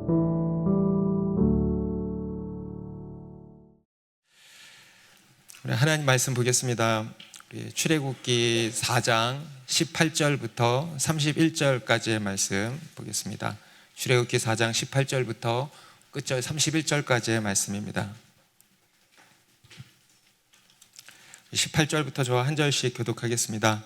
우리 하나님 말씀 보겠습니다. 우리 출애굽기 4장 18절부터 31절까지의 말씀 보겠습니다. 출애굽기 4장 18절부터 끝절 31절까지의 말씀입니다. 18절부터 저와 한 절씩 교독하겠습니다.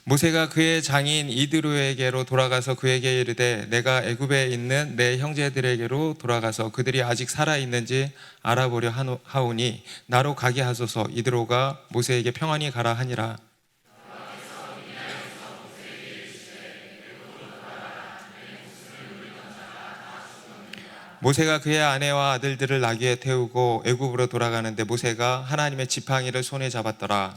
모세가 그의 장인 이드로에게로 돌아가서 그에게 이르되 내가 애굽에 있는 내 형제들에게로 돌아가서 그들이 아직 살아있는지 알아보려 하오니 나로 가게 하소서. 이드로가 모세에게 평안히 가라 하니라. 모세가 그의 아내와 아들들을 나귀에 태우고 애굽으로 돌아가는데 모세가 하나님의 지팡이를 손에 잡았더라.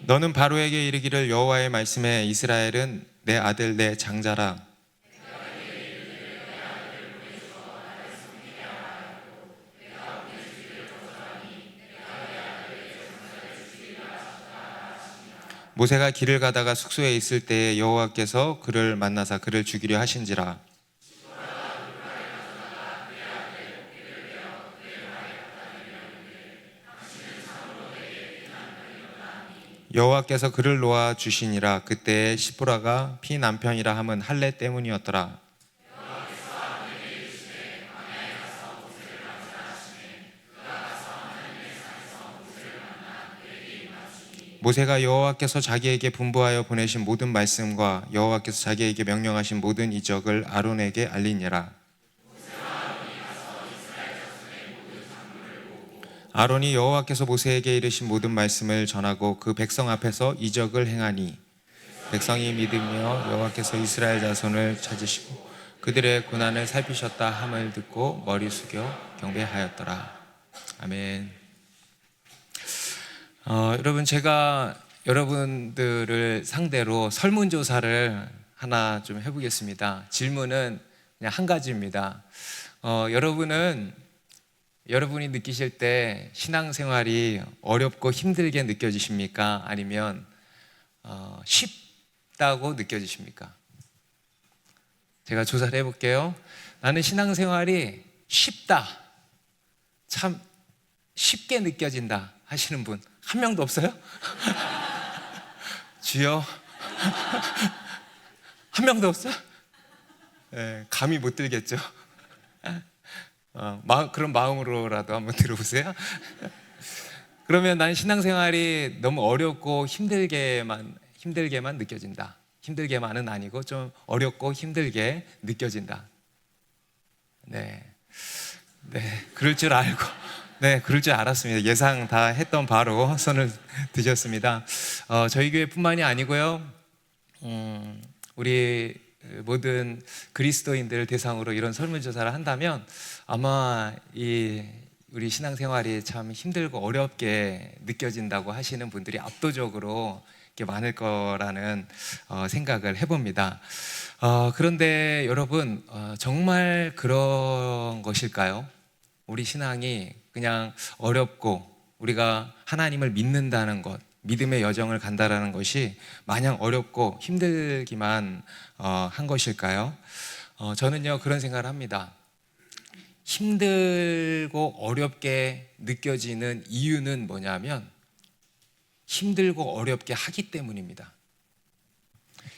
너는 바로에게 이르기를 여호와의 말씀에 이스라엘은 내 아들 내 장자라. 모세가 길을 가다가 숙소에 있을 때에 여호와께서 그를 만나사 그를 죽이려 하신지라. 여호와께서 그를 놓아 주시니라. 그때에 시보라가 피 남편이라 함은 할례 때문이었더라. 모세가 여호와께서 자기에게 분부하여 보내신 모든 말씀과 여호와께서 자기에게 명령하신 모든 이적을 아론에게 알리니라. 아론이 여호와께서 모세에게 이르신 모든 말씀을 전하고 그 백성 앞에서 이적을 행하니 백성이 믿으며 여호와께서 이스라엘 자손을 찾으시고 그들의 고난을 살피셨다 함을 듣고 머리 숙여 경배하였더라. 아멘. 여러분, 제가 여러분들을 상대로 설문조사를 하나 좀 해보겠습니다. 질문은 그냥 한 가지입니다. 여러분이 느끼실 때 신앙생활이 어렵고 힘들게 느껴지십니까? 아니면 쉽다고 느껴지십니까? 제가 조사를 해볼게요. 나는 신앙생활이 쉽다, 참 쉽게 느껴진다 하시는 분 한 명도 없어요? 주여. 한 명도 없어요? 네, 감이 못 들겠죠. 그런 마음으로라도 한번 들어보세요. 그러면 난 신앙생활이 너무 어렵고 힘들게만 느껴진다. 힘들게만은 아니고 좀 어렵고 힘들게 느껴진다. 네, 그럴 줄 알고. 네, 그럴 줄 알았습니다. 예상 다 했던 바로 손을 드셨습니다. 저희 교회뿐만이 아니고요. 우리 모든 그리스도인들을 대상으로 이런 설문조사를 한다면 아마 우리 신앙생활이 참 힘들고 어렵게 느껴진다고 하시는 분들이 압도적으로 이렇게 많을 거라는 생각을 해봅니다. 그런데 여러분, 정말 그런 것일까요? 우리 신앙이 그냥 어렵고 우리가 하나님을 믿는다는 것, 믿음의 여정을 간다라는 것이 마냥 어렵고 힘들기만 한 것일까요? 저는요, 그런 생각을 합니다. 힘들고 어렵게 느껴지는 이유는 뭐냐면 힘들고 어렵게 하기 때문입니다.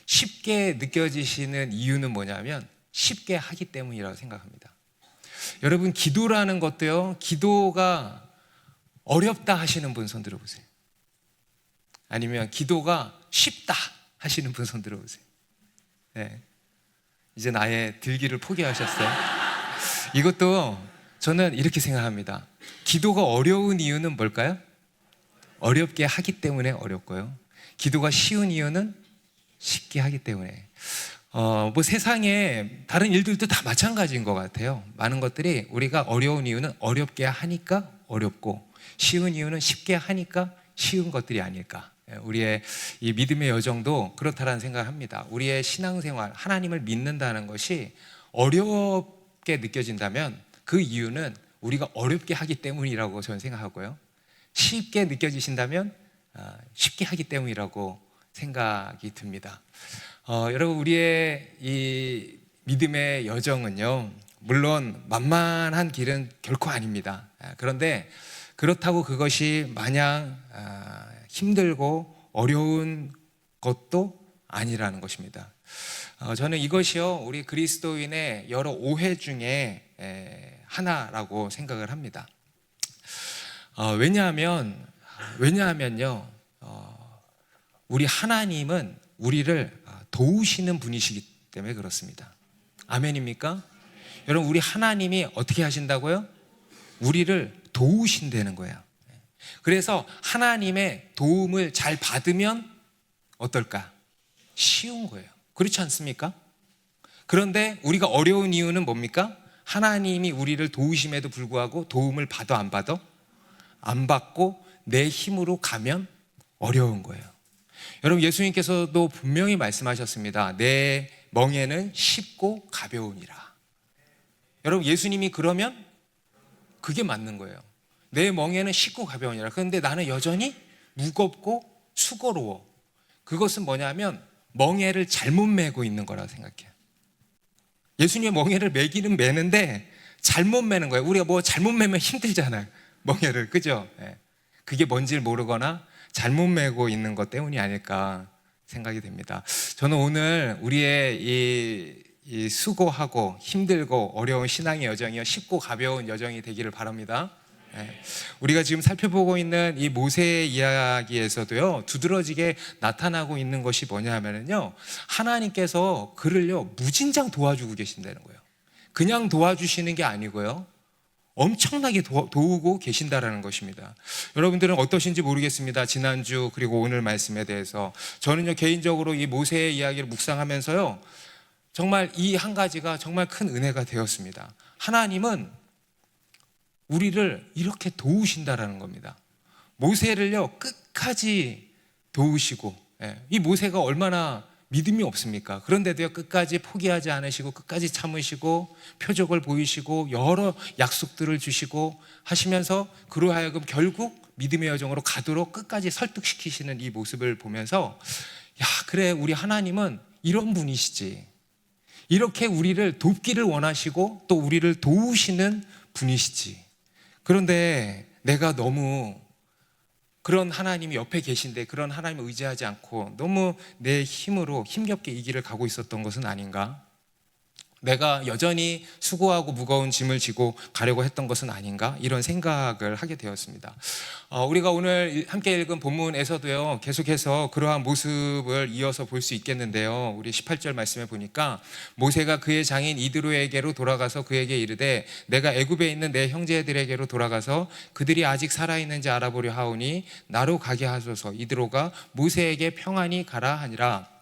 쉽게 느껴지시는 이유는 뭐냐면 쉽게 하기 때문이라고 생각합니다. 여러분, 기도라는 것도요, 기도가 어렵다 하시는 분 손 들어보세요. 아니면 기도가 쉽다 하시는 분 손 들어보세요. 네. 이제 나의 들기를 포기하셨어요. 이것도 저는 이렇게 생각합니다. 기도가 어려운 이유는 뭘까요? 어렵게 하기 때문에 어렵고요. 기도가 쉬운 이유는 쉽게 하기 때문에. 세상에 다른 일들도 다 마찬가지인 것 같아요. 많은 것들이 우리가 어려운 이유는 어렵게 하니까 어렵고 쉬운 이유는 쉽게 하니까 쉬운 것들이 아닐까. 우리의 이 믿음의 여정도 그렇다라는 생각을 합니다. 우리의 신앙생활, 하나님을 믿는다는 것이 어렵게 느껴진다면 그 이유는 우리가 어렵게 하기 때문이라고 저는 생각하고요. 쉽게 느껴지신다면 쉽게 하기 때문이라고 생각이 듭니다. 여러분, 우리의 이 믿음의 여정은요, 물론 만만한 길은 결코 아닙니다. 그런데 그렇다고 그것이 마냥 힘들고 어려운 것도 아니라는 것입니다. 저는 이것이요, 우리 그리스도인의 여러 오해 중에 하나라고 생각을 합니다. 왜냐하면요, 우리 하나님은 우리를 도우시는 분이시기 때문에 그렇습니다. 아멘입니까? 여러분, 우리 하나님이 어떻게 하신다고요? 우리를 도우신다는 거예요. 그래서 하나님의 도움을 잘 받으면 어떨까? 쉬운 거예요. 그렇지 않습니까? 그런데 우리가 어려운 이유는 뭡니까? 하나님이 우리를 도우심에도 불구하고 도움을 받아 안 받아? 안 받고 내 힘으로 가면 어려운 거예요. 여러분, 예수님께서도 분명히 말씀하셨습니다. 내 멍에는 쉽고 가벼우니라. 여러분, 예수님이 그러면 그게 맞는 거예요. 내 멍에는 쉽고 가벼우니라. 그런데 나는 여전히 무겁고 수고로워. 그것은 뭐냐면 멍에를 잘못 메고 있는 거라고 생각해요. 예수님의 멍에를 메기는 메는데 잘못 메는 거예요. 우리가 뭐 잘못 메면 힘들잖아요, 멍에를. 그죠? 그게 뭔지를 모르거나 잘못 메고 있는 것 때문이 아닐까 생각이 됩니다. 저는 오늘 우리의 이 수고하고 힘들고 어려운 신앙의 여정이요, 쉽고 가벼운 여정이 되기를 바랍니다. 우리가 지금 살펴보고 있는 이 모세의 이야기에서도요, 두드러지게 나타나고 있는 것이 뭐냐 하면요, 하나님께서 그를요 무진장 도와주고 계신다는 거예요. 그냥 도와주시는 게 아니고요, 엄청나게 도우고 계신다라는 것입니다. 여러분들은 어떠신지 모르겠습니다. 지난주 그리고 오늘 말씀에 대해서 저는요, 개인적으로 이 모세의 이야기를 묵상하면서요, 정말 이 한 가지가 정말 큰 은혜가 되었습니다. 하나님은 우리를 이렇게 도우신다라는 겁니다. 모세를요 끝까지 도우시고, 이 모세가 얼마나 믿음이 없습니까? 그런데도요 끝까지 포기하지 않으시고 끝까지 참으시고 표적을 보이시고 여러 약속들을 주시고 하시면서 그로 하여금 결국 믿음의 여정으로 가도록 끝까지 설득시키시는 이 모습을 보면서, 야, 그래, 우리 하나님은 이런 분이시지. 이렇게 우리를 돕기를 원하시고 또 우리를 도우시는 분이시지. 그런데 내가 너무 그런 하나님이 옆에 계신데 그런 하나님을 의지하지 않고 너무 내 힘으로 힘겹게 이 길을 가고 있었던 것은 아닌가? 내가 여전히 수고하고 무거운 짐을 지고 가려고 했던 것은 아닌가? 이런 생각을 하게 되었습니다. 우리가 오늘 함께 읽은 본문에서도요, 계속해서 그러한 모습을 이어서 볼 수 있겠는데요, 우리 18절 말씀에 보니까 모세가 그의 장인 이드로에게로 돌아가서 그에게 이르되 내가 애굽에 있는 내 형제들에게로 돌아가서 그들이 아직 살아있는지 알아보려 하오니 나로 가게 하소서. 이드로가 모세에게 평안히 가라 하니라.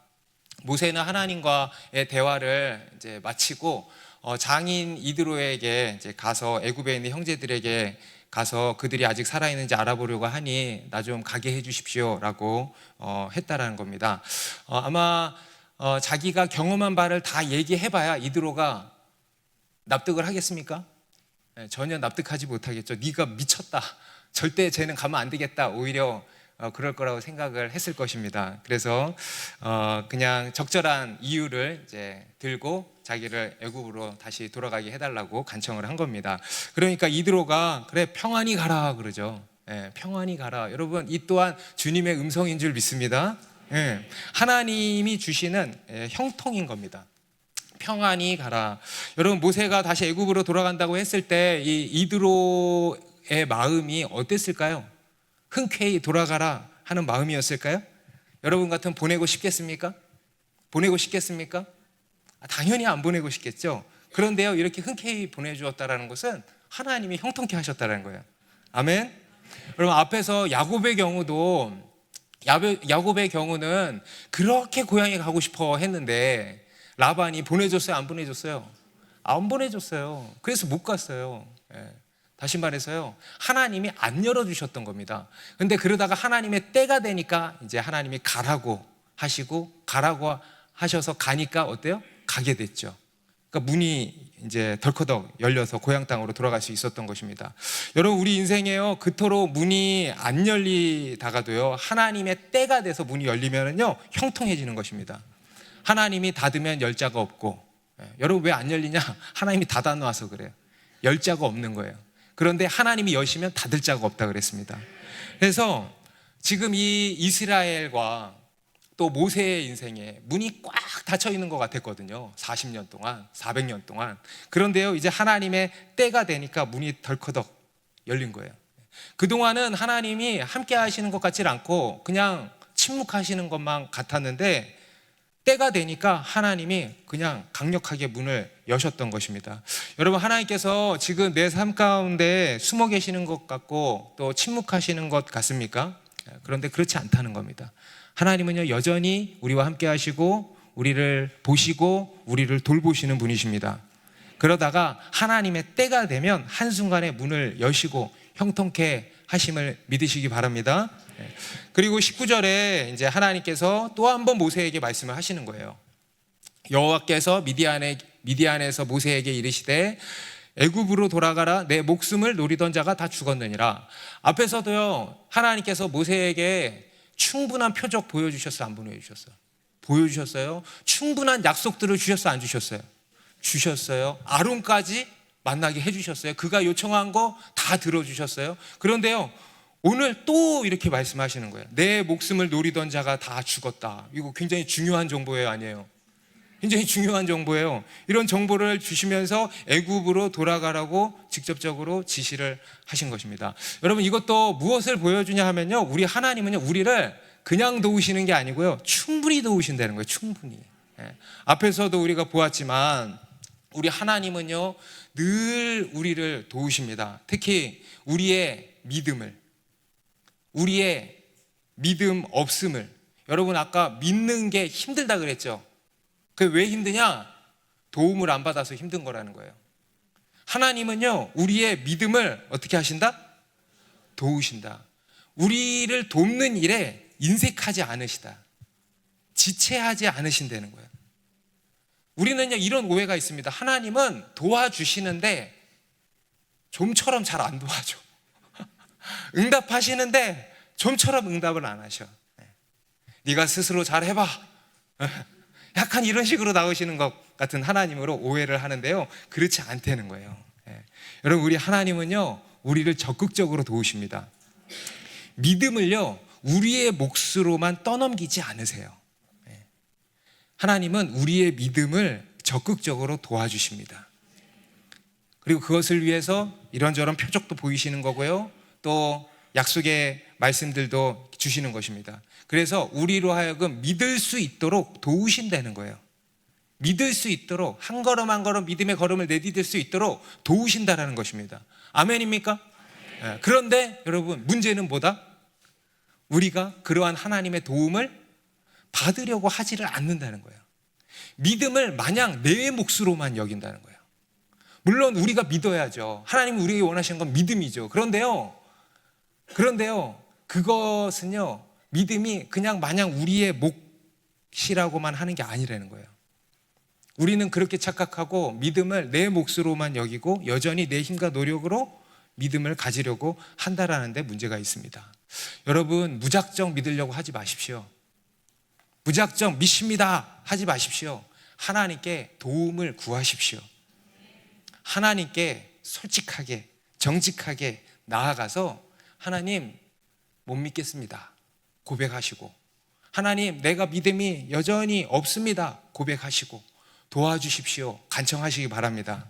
모세는 하나님과의 대화를 이제 마치고 장인 이드로에게 이제 가서 애굽에 있는 형제들에게 가서 그들이 아직 살아있는지 알아보려고 하니 나 좀 가게 해주십시오라고 했다라는 겁니다. 아마 자기가 경험한 바를 다 얘기해봐야 이드로가 납득을 하겠습니까? 전혀 납득하지 못하겠죠. 네가 미쳤다, 절대 쟤는 가면 안 되겠다, 오히려 그럴 거라고 생각을 했을 것입니다. 그래서 그냥 적절한 이유를 이제 들고 자기를 애굽으로 다시 돌아가게 해달라고 간청을 한 겁니다. 그러니까 이드로가 그래 평안히 가라 그러죠. 평안히 가라. 여러분, 이 또한 주님의 음성인 줄 믿습니다. 하나님이 주시는 형통인 겁니다. 평안히 가라. 여러분, 모세가 다시 애굽으로 돌아간다고 했을 때 이 이드로의 마음이 어땠을까요? 흔쾌히 돌아가라 하는 마음이었을까요? 여러분 같으면 보내고 싶겠습니까? 보내고 싶겠습니까? 당연히 안 보내고 싶겠죠. 그런데요, 이렇게 흔쾌히 보내주었다는 것은 하나님이 형통케 하셨다는 거예요. 아멘. 여러분, 앞에서 야곱의 경우는 그렇게 고향에 가고 싶어 했는데 라반이 보내줬어요, 안 보내줬어요? 안 보내줬어요. 그래서 못 갔어요. 다시 말해서요, 하나님이 안 열어주셨던 겁니다. 근데 그러다가 하나님의 때가 되니까 이제 하나님이 가라고 하시고 가라고 하셔서 가니까 어때요? 가게 됐죠. 그러니까 문이 이제 덜커덕 열려서 고향 땅으로 돌아갈 수 있었던 것입니다. 여러분, 우리 인생에요, 그토록 문이 안 열리다가도요, 하나님의 때가 돼서 문이 열리면은요, 형통해지는 것입니다. 하나님이 닫으면 열 자가 없고, 여러분 왜 안 열리냐? 하나님이 닫아놔서 그래요. 열 자가 없는 거예요. 그런데 하나님이 여시면 닫을 자가 없다 그랬습니다. 그래서 지금 이 이스라엘과 또 모세의 인생에 문이 꽉 닫혀 있는 것 같았거든요. 40년 동안, 400년 동안. 그런데요, 이제 하나님의 때가 되니까 문이 덜커덕 열린 거예요. 그동안은 하나님이 함께 하시는 것 같지 않고 그냥 침묵하시는 것만 같았는데, 때가 되니까 하나님이 그냥 강력하게 문을 여셨던 것입니다. 여러분, 하나님께서 지금 내 삶 가운데 숨어 계시는 것 같고 또 침묵하시는 것 같습니까? 그런데 그렇지 않다는 겁니다. 하나님은요, 여전히 우리와 함께 하시고 우리를 보시고 우리를 돌보시는 분이십니다. 그러다가 하나님의 때가 되면 한순간에 문을 여시고 형통케 하심을 믿으시기 바랍니다. 그리고 19절에 이제 하나님께서 또 한 번 모세에게 말씀을 하시는 거예요. 여호와께서 미디안에서 모세에게 이르시되 애굽으로 돌아가라, 내 목숨을 노리던 자가 다 죽었느니라. 앞에서도요, 하나님께서 모세에게 충분한 표적 보여주셨어요, 안 보여주셨어요? 보여주셨어요. 충분한 약속들을 주셨어요, 안 주셨어요? 주셨어요. 아론까지 만나게 해주셨어요. 그가 요청한 거 다 들어주셨어요. 그런데요, 오늘 또 이렇게 말씀하시는 거예요. 내 목숨을 노리던 자가 다 죽었다. 이거 굉장히 중요한 정보예요, 아니에요? 굉장히 중요한 정보예요. 이런 정보를 주시면서 애굽으로 돌아가라고 직접적으로 지시를 하신 것입니다. 여러분, 이것도 무엇을 보여주냐 하면요, 우리 하나님은요, 우리를 그냥 도우시는 게 아니고요, 충분히 도우신다는 거예요. 충분히. 앞에서도 우리가 보았지만 우리 하나님은요, 늘 우리를 도우십니다. 특히 우리의 믿음 없음을, 여러분 아까 믿는 게 힘들다 그랬죠? 그게 왜 힘드냐? 도움을 안 받아서 힘든 거라는 거예요. 하나님은요, 우리의 믿음을 어떻게 하신다? 도우신다. 우리를 돕는 일에 인색하지 않으시다. 지체하지 않으신다는 거예요. 우리는요, 이런 오해가 있습니다. 하나님은 도와주시는데 좀처럼 잘 안 도와줘. 응답하시는데 좀처럼 응답을 안 하셔. 네가 스스로 잘 해봐. 약간 이런 식으로 나오시는 것 같은 하나님으로 오해를 하는데요, 그렇지 않다는 거예요. 여러분, 우리 하나님은요, 우리를 적극적으로 도우십니다. 믿음을요, 우리의 몫으로만 떠넘기지 않으세요. 하나님은 우리의 믿음을 적극적으로 도와주십니다. 그리고 그것을 위해서 이런저런 표적도 보이시는 거고요, 또 약속의 말씀들도 주시는 것입니다. 그래서 우리로 하여금 믿을 수 있도록 도우신다는 거예요. 믿을 수 있도록 한 걸음 한 걸음 믿음의 걸음을 내디딜 수 있도록 도우신다라는 것입니다. 아멘입니까? 네. 그런데 여러분, 문제는 뭐다? 우리가 그러한 하나님의 도움을 받으려고 하지를 않는다는 거예요. 믿음을 마냥 내 몫으로만 여긴다는 거예요. 물론 우리가 믿어야죠. 하나님이 우리에게 원하시는 건 믿음이죠. 그런데요, 그것은요, 믿음이 그냥 마냥 우리의 몫이라고만 하는 게 아니라는 거예요. 우리는 그렇게 착각하고 믿음을 내 몫으로만 여기고 여전히 내 힘과 노력으로 믿음을 가지려고 한다라는 데 문제가 있습니다. 여러분, 무작정 믿으려고 하지 마십시오. 무작정 믿습니다 하지 마십시오. 하나님께 도움을 구하십시오. 하나님께 솔직하게 정직하게 나아가서 하나님, 못 믿겠습니다 고백하시고, 하나님, 내가 믿음이 여전히 없습니다 고백하시고 도와주십시오 간청하시기 바랍니다.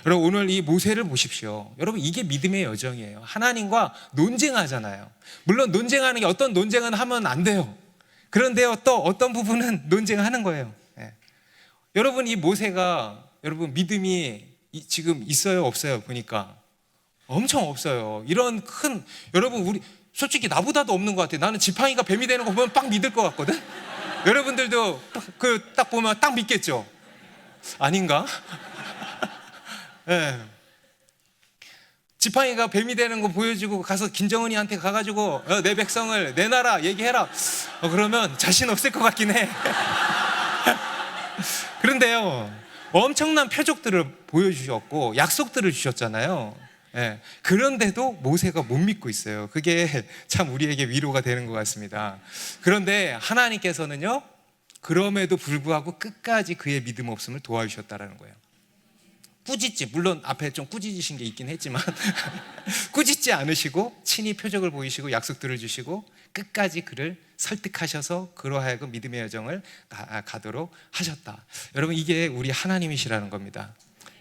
여러분, 오늘 이 모세를 보십시오. 여러분, 이게 믿음의 여정이에요. 하나님과 논쟁하잖아요. 물론 논쟁하는 게, 어떤 논쟁은 하면 안 돼요. 그런데요, 또 어떤 부분은 논쟁하는 거예요. 여러분, 이 모세가, 여러분, 믿음이 지금 있어요 없어요? 보니까 엄청 없어요. 이런 큰, 여러분, 우리 솔직히 나보다도 없는 것 같아요. 나는 지팡이가 뱀이 되는 거 보면 빡 믿을 것 같거든. 여러분들도 딱 보면 딱 믿겠죠? 아닌가? 네. 지팡이가 뱀이 되는 거 보여주고 가서 김정은이한테 가가지고 내 백성을 내놔라 얘기해라, 그러면 자신 없을 것 같긴 해. 그런데요, 엄청난 표적들을 보여주셨고 약속들을 주셨잖아요. 예. 그런데도 모세가 못 믿고 있어요. 그게 참 우리에게 위로가 되는 것 같습니다. 그런데 하나님께서는요, 그럼에도 불구하고 끝까지 그의 믿음 없음을 도와주셨다라는 거예요. 꾸짖지, 물론 앞에 좀 꾸짖으신 게 있긴 했지만 꾸짖지 않으시고 친히 표적을 보이시고 약속들을 주시고 끝까지 그를 설득하셔서 그로 하여금 믿음의 여정을 가도록 하셨다. 여러분, 이게 우리 하나님이시라는 겁니다.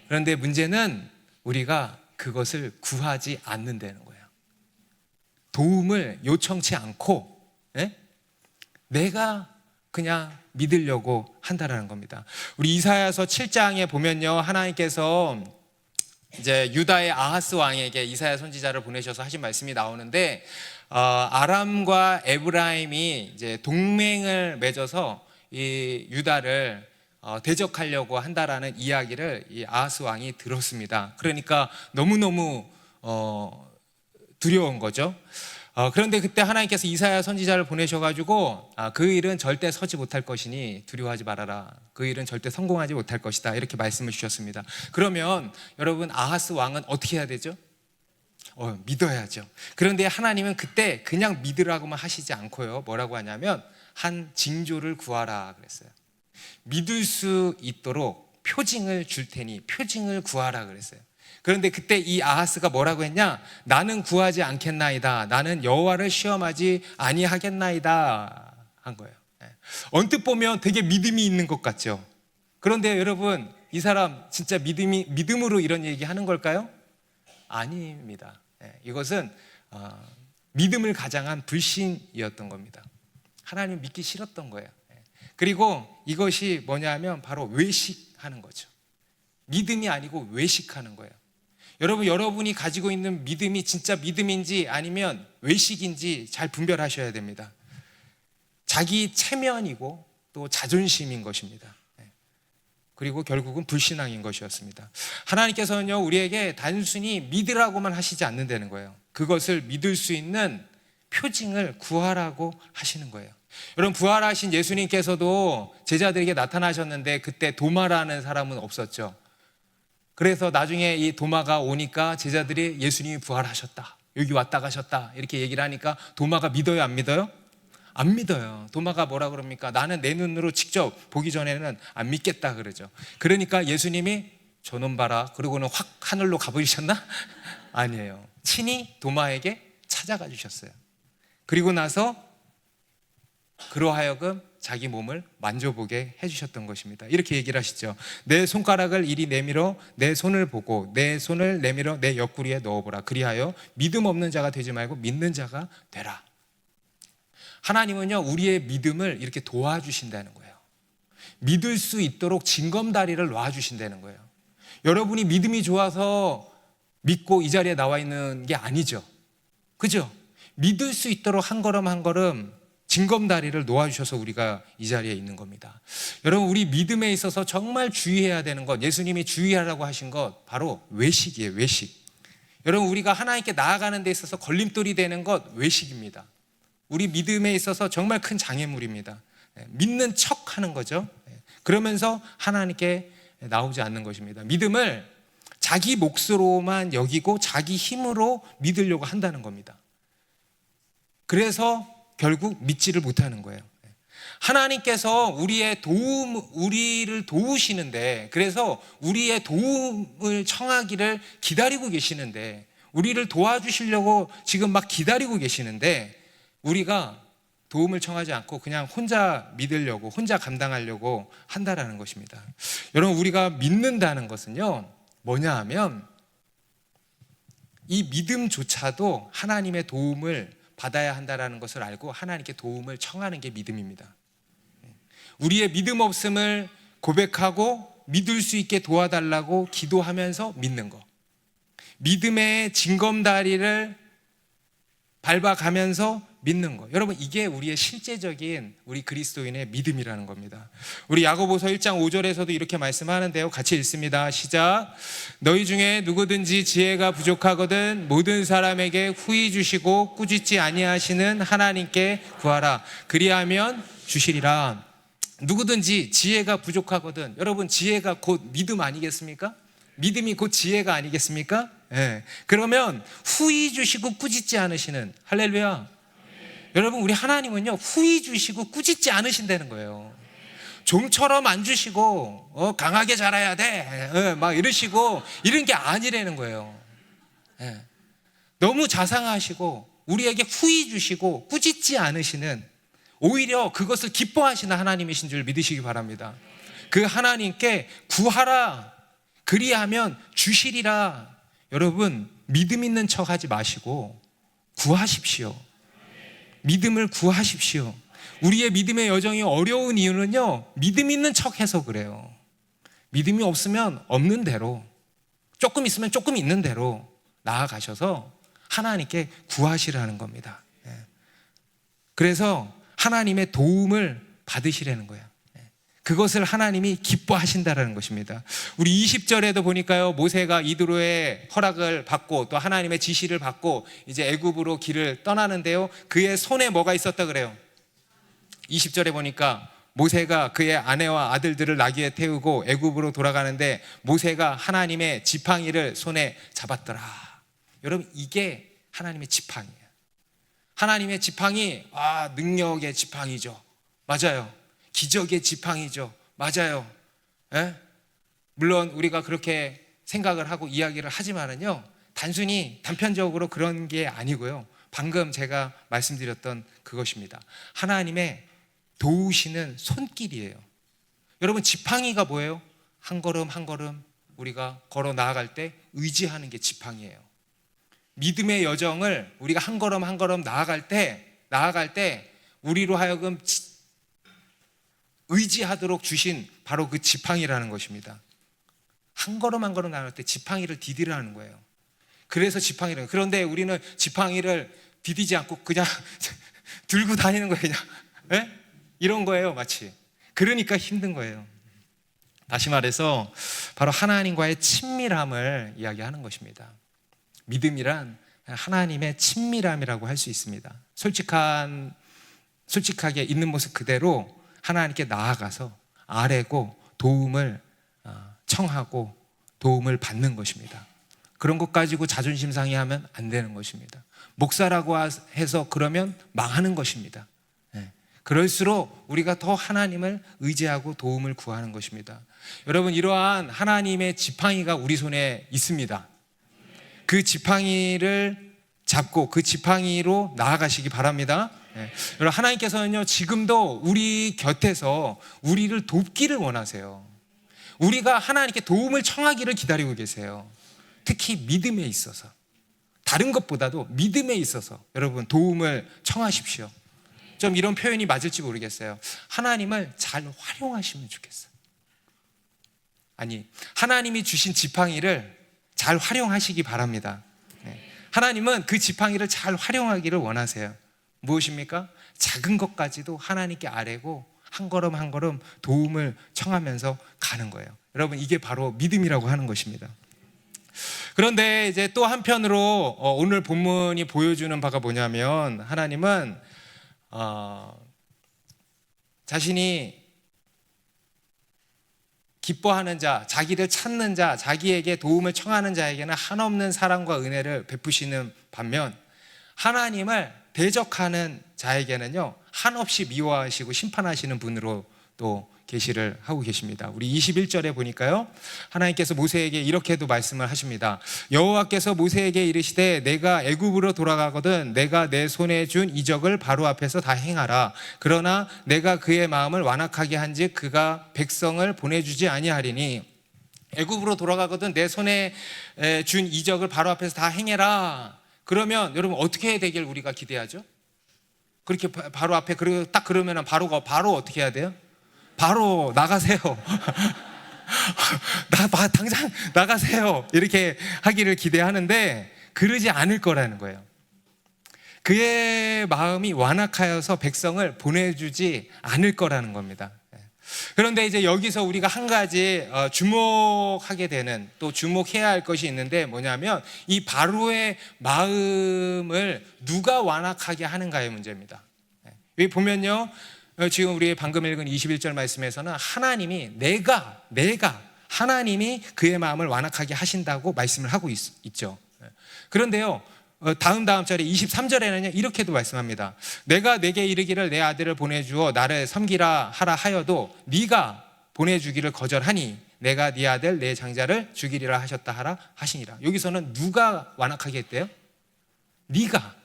그런데 문제는 우리가 그것을 구하지 않는다는 거예요. 도움을 요청치 않고 내가 그냥 믿으려고 한다라는 겁니다. 우리 이사야서 7장에 보면요, 하나님께서 이제 유다의 아하스 왕에게 이사야 선지자를 보내셔서 하신 말씀이 나오는데, 아람과 에브라임이 이제 동맹을 맺어서 이 유다를 대적하려고 한다라는 이야기를 이 아하스 왕이 들었습니다. 그러니까 너무너무 두려운 거죠. 그런데 그때 하나님께서 이사야 선지자를 보내셔가지고 그 일은 절대 서지 못할 것이니 두려워하지 말아라. 그 일은 절대 성공하지 못할 것이다. 이렇게 말씀을 주셨습니다. 그러면 여러분, 아하스 왕은 어떻게 해야 되죠? 믿어야죠. 그런데 하나님은 그때 그냥 믿으라고만 하시지 않고요, 뭐라고 하냐면 한 징조를 구하라 그랬어요. 믿을 수 있도록 표징을 줄 테니 표징을 구하라 그랬어요. 그런데 그때 이 아하스가 뭐라고 했냐? 나는 구하지 않겠나이다. 나는 여호와를 시험하지 아니하겠나이다 한 거예요. 언뜻 보면 되게 믿음이 있는 것 같죠. 그런데 여러분, 이 사람 진짜 믿음으로 이런 얘기 하는 걸까요? 아닙니다. 이것은 믿음을 가장한 불신이었던 겁니다. 하나님 믿기 싫었던 거예요. 그리고 이것이 뭐냐면 바로 외식하는 거죠. 믿음이 아니고 외식하는 거예요. 여러분이 가지고 있는 믿음이 진짜 믿음인지 아니면 외식인지 잘 분별하셔야 됩니다. 자기 체면이고 또 자존심인 것입니다. 그리고 결국은 불신앙인 것이었습니다. 하나님께서는요, 우리에게 단순히 믿으라고만 하시지 않는다는 거예요. 그것을 믿을 수 있는 표징을 구하라고 하시는 거예요. 여러분, 부활하신 예수님께서도 제자들에게 나타나셨는데 그때 도마라는 사람은 없었죠. 그래서 나중에 이 도마가 오니까 제자들이 예수님이 부활하셨다, 여기 왔다 가셨다 이렇게 얘기를 하니까 도마가 믿어요, 안 믿어요? 안 믿어요. 도마가 뭐라 그럽니까? 나는 내 눈으로 직접 보기 전에는 안 믿겠다 그러죠. 그러니까 예수님이 저놈 봐라 그러고는 확 하늘로 가버리셨나? 아니에요. 친히 도마에게 찾아가 주셨어요. 그리고 나서 그로 하여금 자기 몸을 만져보게 해주셨던 것입니다. 이렇게 얘기를 하시죠. 내 손가락을 이리 내밀어 내 손을 보고 내 손을 내밀어 내 옆구리에 넣어보라. 그리하여 믿음 없는 자가 되지 말고 믿는 자가 되라. 하나님은요, 우리의 믿음을 이렇게 도와주신다는 거예요. 믿을 수 있도록 징검다리를 놔주신다는 거예요. 여러분이 믿음이 좋아서 믿고 이 자리에 나와 있는 게 아니죠. 그죠? 믿을 수 있도록 한 걸음 한 걸음 징검다리를 놓아주셔서 우리가 이 자리에 있는 겁니다. 여러분, 우리 믿음에 있어서 정말 주의해야 되는 것, 예수님이 주의하라고 하신 것 바로 외식이에요. 외식. 여러분, 우리가 하나님께 나아가는 데 있어서 걸림돌이 되는 것 외식입니다. 우리 믿음에 있어서 정말 큰 장애물입니다. 믿는 척 하는 거죠. 그러면서 하나님께 나오지 않는 것입니다. 믿음을 자기 몫으로만 여기고 자기 힘으로 믿으려고 한다는 겁니다. 그래서 결국 믿지를 못하는 거예요. 하나님께서 우리를 도우시는데, 그래서 우리의 도움을 청하기를 기다리고 계시는데, 우리를 도와주시려고 지금 막 기다리고 계시는데, 우리가 도움을 청하지 않고 그냥 혼자 믿으려고, 혼자 감당하려고 한다라는 것입니다. 여러분, 우리가 믿는다는 것은요, 뭐냐 하면 이 믿음조차도 하나님의 도움을 받아야 한다는 것을 알고 하나님께 도움을 청하는 게 믿음입니다. 우리의 믿음 없음을 고백하고 믿을 수 있게 도와달라고 기도하면서 믿는 거, 믿음의 징검다리를 밟아가면서 믿는 거. 여러분, 이게 우리의 실제적인 우리 그리스도인의 믿음이라는 겁니다. 우리 야고보서 1장 5절에서도 이렇게 말씀하는데요, 같이 읽습니다. 시작. 너희 중에 누구든지 지혜가 부족하거든 모든 사람에게 후히 주시고 꾸짖지 아니하시는 하나님께 구하라. 그리하면 주시리라. 누구든지 지혜가 부족하거든. 여러분, 지혜가 곧 믿음 아니겠습니까? 믿음이 곧 지혜가 아니겠습니까? 예. 그러면 후히 주시고 꾸짖지 않으시는, 할렐루야. 여러분, 우리 하나님은요, 후히 주시고 꾸짖지 않으신다는 거예요. 좀처럼 안 주시고 강하게 자라야 돼 막 이러시고 이런 게 아니라는 거예요. 예. 너무 자상하시고 우리에게 후히 주시고 꾸짖지 않으시는, 오히려 그것을 기뻐하시는 하나님이신 줄 믿으시기 바랍니다. 그 하나님께 구하라, 그리하면 주시리라. 여러분, 믿음 있는 척 하지 마시고 구하십시오. 믿음을 구하십시오. 우리의 믿음의 여정이 어려운 이유는요, 믿음 있는 척 해서 그래요. 믿음이 없으면 없는 대로, 조금 있으면 조금 있는 대로 나아가셔서 하나님께 구하시라는 겁니다. 그래서 하나님의 도움을 받으시라는 거예요. 그것을 하나님이 기뻐하신다라는 것입니다. 우리 20절에도 보니까요, 모세가 이드로의 허락을 받고 또 하나님의 지시를 받고 이제 애굽으로 길을 떠나는데요, 그의 손에 뭐가 있었다 그래요? 20절에 보니까 모세가 그의 아내와 아들들을 나귀에 태우고 애굽으로 돌아가는데 모세가 하나님의 지팡이를 손에 잡았더라. 여러분, 이게 하나님의 지팡이에요. 하나님의 지팡이, 능력의 지팡이죠. 맞아요. 기적의 지팡이죠. 맞아요. 예? 물론 우리가 그렇게 생각을 하고 이야기를 하지만은요, 단순히 단편적으로 그런 게 아니고요, 방금 제가 말씀드렸던 그것입니다. 하나님의 도우시는 손길이에요. 여러분, 지팡이가 뭐예요? 한 걸음 한 걸음 우리가 걸어 나아갈 때 의지하는 게 지팡이에요. 믿음의 여정을 우리가 한 걸음 한 걸음 나아갈 때 우리로 하여금 의지하도록 주신 바로 그 지팡이라는 것입니다. 한 걸음 한 걸음 나아갈 때 지팡이를 디디라는 거예요. 그래서 지팡이를. 그런데 우리는 지팡이를 디디지 않고 그냥 들고 다니는 거예요. 그냥. 네? 이런 거예요, 마치. 그러니까 힘든 거예요. 다시 말해서 바로 하나님과의 친밀함을 이야기하는 것입니다. 믿음이란 하나님의 친밀함이라고 할 수 있습니다. 솔직하게 있는 모습 그대로 하나님께 나아가서 아뢰고 도움을 청하고 도움을 받는 것입니다. 그런 것 가지고 자존심 상해하면 안 되는 것입니다. 목사라고 해서 그러면 망하는 것입니다. 그럴수록 우리가 더 하나님을 의지하고 도움을 구하는 것입니다. 여러분, 이러한 하나님의 지팡이가 우리 손에 있습니다. 그 지팡이를 잡고 그 지팡이로 나아가시기 바랍니다. 여러분, 하나님께서는요, 지금도 우리 곁에서 우리를 돕기를 원하세요. 우리가 하나님께 도움을 청하기를 기다리고 계세요. 특히 믿음에 있어서, 다른 것보다도 믿음에 있어서 여러분 도움을 청하십시오. 좀 이런 표현이 맞을지 모르겠어요. 하나님을 잘 활용하시면 좋겠어요. 아니, 하나님이 주신 지팡이를 잘 활용하시기 바랍니다. 하나님은 그 지팡이를 잘 활용하기를 원하세요. 무엇입니까? 작은 것까지도 하나님께 아뢰고 한 걸음 한 걸음 도움을 청하면서 가는 거예요. 여러분, 이게 바로 믿음이라고 하는 것입니다. 그런데 이제 또 한편으로 오늘 본문이 보여주는 바가 뭐냐면, 하나님은 자신이 기뻐하는 자, 자기를 찾는 자, 자기에게 도움을 청하는 자에게는 한없는 사랑과 은혜를 베푸시는 반면, 하나님을 대적하는 자에게는요, 한없이 미워하시고 심판하시는 분으로 또 계시를 하고 계십니다. 우리 21절에 보니까요, 하나님께서 모세에게 이렇게도 말씀을 하십니다. 여호와께서 모세에게 이르시되 내가 애굽으로 돌아가거든 내가 내 손에 준 이적을 바로 앞에서 다 행하라. 그러나 내가 그의 마음을 완악하게 한즉 그가 백성을 보내주지 아니하리니, 애굽으로 돌아가거든 내 손에 준 이적을 바로 앞에서 다 행해라. 그러면 여러분, 어떻게 되길 우리가 기대하죠? 그렇게 바로 앞에 딱 그러면 바로 어떻게 해야 돼요? 바로 나가세요. 당장 나가세요. 이렇게 하기를 기대하는데 그러지 않을 거라는 거예요. 그의 마음이 완악하여서 백성을 보내주지 않을 거라는 겁니다. 그런데 이제 여기서 우리가 한 가지 주목하게 되는, 또 주목해야 할 것이 있는데 뭐냐면, 이 바로의 마음을 누가 완악하게 하는가의 문제입니다. 여기 보면요, 지금 우리 방금 읽은 21절 말씀에서는 하나님이 하나님이 그의 마음을 완악하게 하신다고 말씀을 하고 있죠. 그런데요, 다음 절에 23절에는 이렇게도 말씀합니다. 내가 내게 이르기를 내 아들을 보내주어 나를 섬기라 하라 하여도 네가 보내주기를 거절하니 내가 네 아들 내 장자를 죽이리라 하셨다 하라 하시니라. 여기서는 누가 완악하게 했대요? 네가.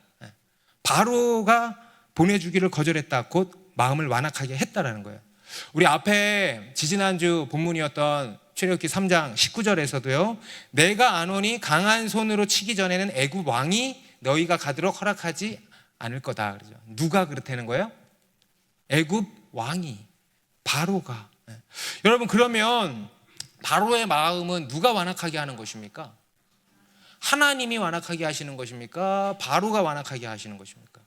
바로가 보내주기를 거절했다, 곧 마음을 완악하게 했다라는 거예요. 우리 앞에 지지난주 본문이었던 출애굽기 3장 19절에서도요, 내가 안오니 강한 손으로 치기 전에는 애굽 왕이 너희가 가도록 허락하지 않을 거다. 그러죠. 누가 그렇다는 거예요? 애굽 왕이, 바로가. 여러분, 그러면 바로의 마음은 누가 완악하게 하는 것입니까? 하나님이 완악하게 하시는 것입니까? 바로가 완악하게 하시는 것입니까?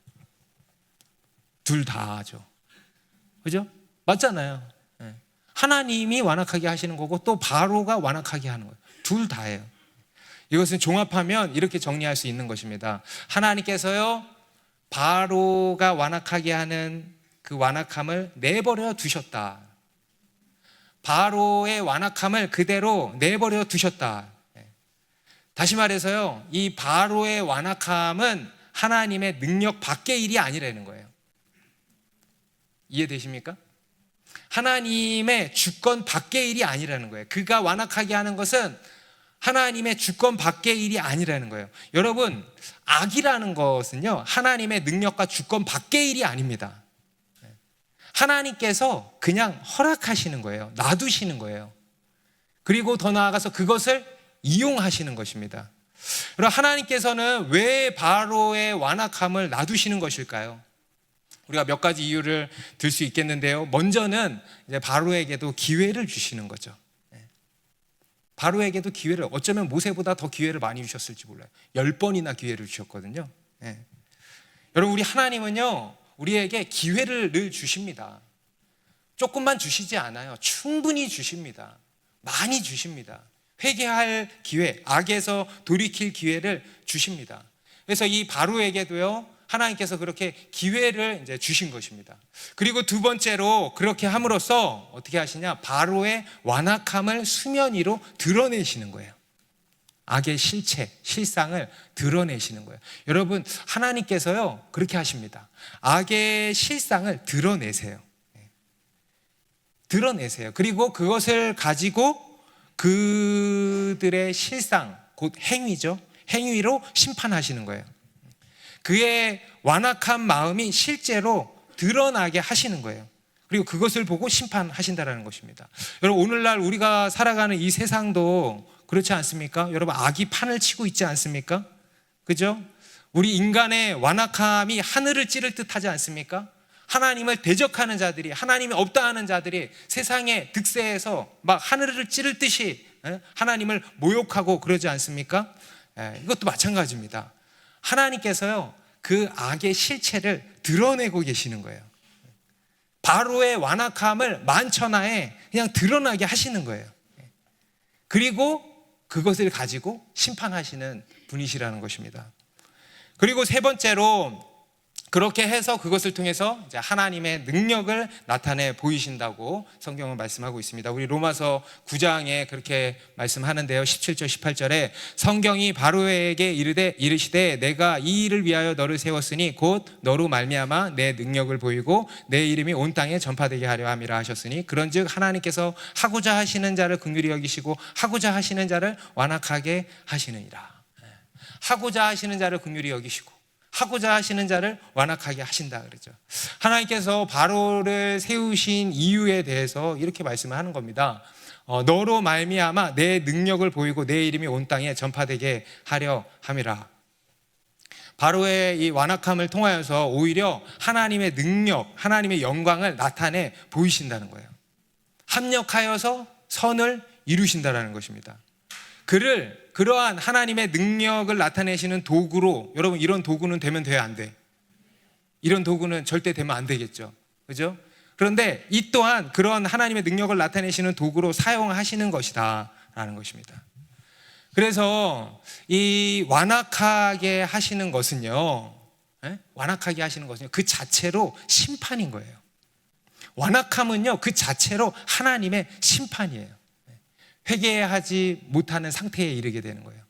둘 다 하죠. 그죠? 맞잖아요. 하나님이 완악하게 하시는 거고 또 바로가 완악하게 하는 거예요. 둘 다예요. 이것은 종합하면 이렇게 정리할 수 있는 것입니다. 하나님께서요, 바로가 완악하게 하는 그 완악함을 내버려 두셨다. 바로의 완악함을 그대로 내버려 두셨다. 다시 말해서요, 이 바로의 완악함은 하나님의 능력 밖의 일이 아니라는 거예요. 이해되십니까? 하나님의 주권 밖의 일이 아니라는 거예요. 그가 완악하게 하는 것은 하나님의 주권 밖의 일이 아니라는 거예요. 여러분, 악이라는 것은요, 하나님의 능력과 주권 밖의 일이 아닙니다. 하나님께서 그냥 허락하시는 거예요. 놔두시는 거예요. 그리고 더 나아가서 그것을 이용하시는 것입니다. 그럼 하나님께서는 왜 바로의 완악함을 놔두시는 것일까요? 우리가 몇 가지 이유를 들 수 있겠는데요. 먼저는 이제 바로에게도 기회를 주시는 거죠. 바로에게도 기회를, 어쩌면 모세보다 더 기회를 많이 주셨을지 몰라요. 10번이나 기회를 주셨거든요. 여러분, 우리 하나님은요, 우리에게 기회를 늘 주십니다. 조금만 주시지 않아요. 충분히 주십니다. 많이 주십니다. 회개할 기회, 악에서 돌이킬 기회를 주십니다. 그래서 이 바로에게도요, 하나님께서 그렇게 기회를 이제 주신 것입니다. 그리고 두 번째로 그렇게 함으로써 어떻게 하시냐? 바로의 완악함을 수면 위로 드러내시는 거예요. 악의 실체, 실상을 드러내시는 거예요. 여러분, 하나님께서요, 그렇게 하십니다. 악의 실상을 드러내세요. 드러내세요. 그리고 그것을 가지고 그들의 실상, 곧 행위죠. 행위로 심판하시는 거예요. 그의 완악한 마음이 실제로 드러나게 하시는 거예요. 그리고 그것을 보고 심판하신다는 것입니다. 여러분, 오늘날 우리가 살아가는 이 세상도 그렇지 않습니까? 여러분, 악이 판을 치고 있지 않습니까? 그죠? 우리 인간의 완악함이 하늘을 찌를 듯 하지 않습니까? 하나님을 대적하는 자들이, 하나님이 없다 하는 자들이 세상에 득세해서 막 하늘을 찌를 듯이 하나님을 모욕하고 그러지 않습니까? 이것도 마찬가지입니다. 하나님께서요, 그 악의 실체를 드러내고 계시는 거예요. 바로의 완악함을 만천하에 그냥 드러나게 하시는 거예요. 그리고 그것을 가지고 심판하시는 분이시라는 것입니다. 그리고 세 번째로 그렇게 해서 그것을 통해서 이제 하나님의 능력을 나타내 보이신다고 성경은 말씀하고 있습니다. 우리 로마서 9장에 그렇게 말씀하는데요. 17절 18절에 성경이 바로에게 이르시되 내가 이 일을 위하여 너를 세웠으니 곧 너로 말미암아 내 능력을 보이고 내 이름이 온 땅에 전파되게 하려 함이라 하셨으니 그런즉 하나님께서 하고자 하시는 자를 긍휼히 여기시고 하고자 하시는 자를 완악하게 하시느니라. 하고자 하시는 자를 긍휼히 여기시고 하고자 하시는 자를 완악하게 하신다 그러죠. 하나님께서 바로를 세우신 이유에 대해서 이렇게 말씀을 하는 겁니다. 너로 말미암아 내 능력을 보이고 내 이름이 온 땅에 전파되게 하려 함이라. 바로의 이 완악함을 통하여서 오히려 하나님의 능력, 하나님의 영광을 나타내 보이신다는 거예요. 합력하여서 선을 이루신다는 것입니다. 그를 그러한 하나님의 능력을 나타내시는 도구로, 여러분, 이런 도구는 되면 돼야 안 돼? 이런 도구는 절대 되면 안 되겠죠. 그죠? 그런데 이 또한 그런 하나님의 능력을 나타내시는 도구로 사용하시는 것이다 라는 것입니다. 그래서 이 완악하게 하시는 것은요, 완악하게 하시는 것은요, 그 자체로 심판인 거예요. 완악함은요, 그 자체로 하나님의 심판이에요. 회개하지 못하는 상태에 이르게 되는 거예요.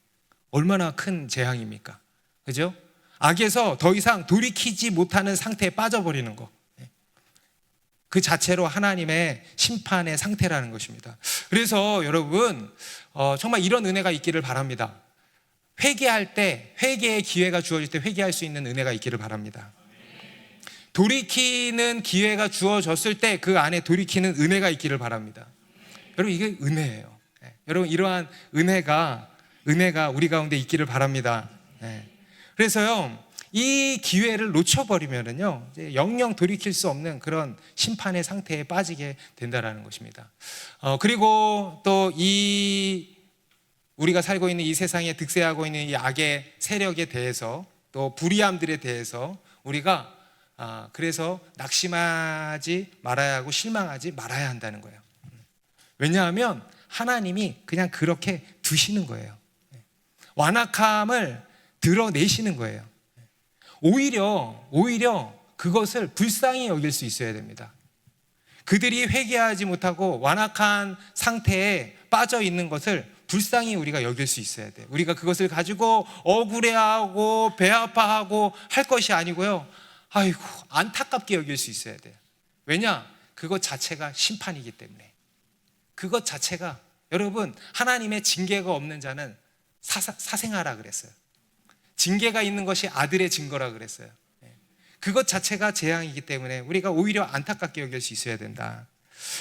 얼마나 큰 재앙입니까? 그죠? 악에서 더 이상 돌이키지 못하는 상태에 빠져버리는 거. 그 자체로 하나님의 심판의 상태라는 것입니다. 그래서 여러분, 정말 이런 은혜가 있기를 바랍니다. 회개할 때, 회개의 기회가 주어질 때 회개할 수 있는 은혜가 있기를 바랍니다. 돌이키는 기회가 주어졌을 때 그 안에 돌이키는 은혜가 있기를 바랍니다. 여러분, 이게 은혜예요. 여러분, 이러한 은혜가 우리 가운데 있기를 바랍니다. 그래서요, 이 기회를 놓쳐버리면은요, 이제 영영 돌이킬 수 없는 그런 심판의 상태에 빠지게 된다라는 것입니다. 그리고 또 우리가 살고 있는 이 세상에 득세하고 있는 이 악의 세력에 대해서, 또 불의함들에 대해서 우리가 그래서 낙심하지 말아야 하고 실망하지 말아야 한다는 거예요. 왜냐하면 하나님이 그냥 그렇게 두시는 거예요. 완악함을 드러내시는 거예요. 오히려 그것을 불쌍히 여길 수 있어야 됩니다. 그들이 회개하지 못하고 완악한 상태에 빠져 있는 것을 불쌍히 우리가 여길 수 있어야 돼요. 우리가 그것을 가지고 억울해하고 배 아파하고 할 것이 아니고요, 아이고 안타깝게 여길 수 있어야 돼요. 왜냐? 그것 자체가 심판이기 때문에. 그것 자체가, 여러분, 하나님의 징계가 없는 자는 사생아라 그랬어요. 징계가 있는 것이 아들의 증거라 그랬어요. 그것 자체가 재앙이기 때문에 우리가 오히려 안타깝게 여길 수 있어야 된다.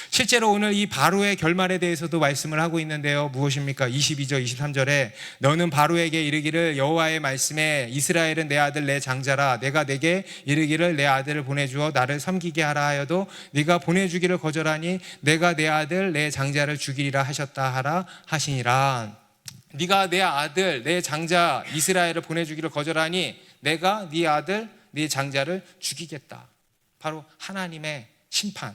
실제로 오늘 이 바로의 결말에 대해서도 말씀을 하고 있는데요, 무엇입니까? 22절 23절에 너는 바로에게 이르기를 여호와의 말씀에 이스라엘은 내 아들 내 장자라 내가 내게 이르기를 내 아들을 보내주어 나를 섬기게 하라 하여도 네가 보내주기를 거절하니 내가 내 아들 내 장자를 죽이리라 하셨다 하라 하시니라. 네가 내 아들 내 장자 이스라엘을 보내주기를 거절하니 내가 네 아들 네 장자를 죽이겠다. 바로 하나님의 심판이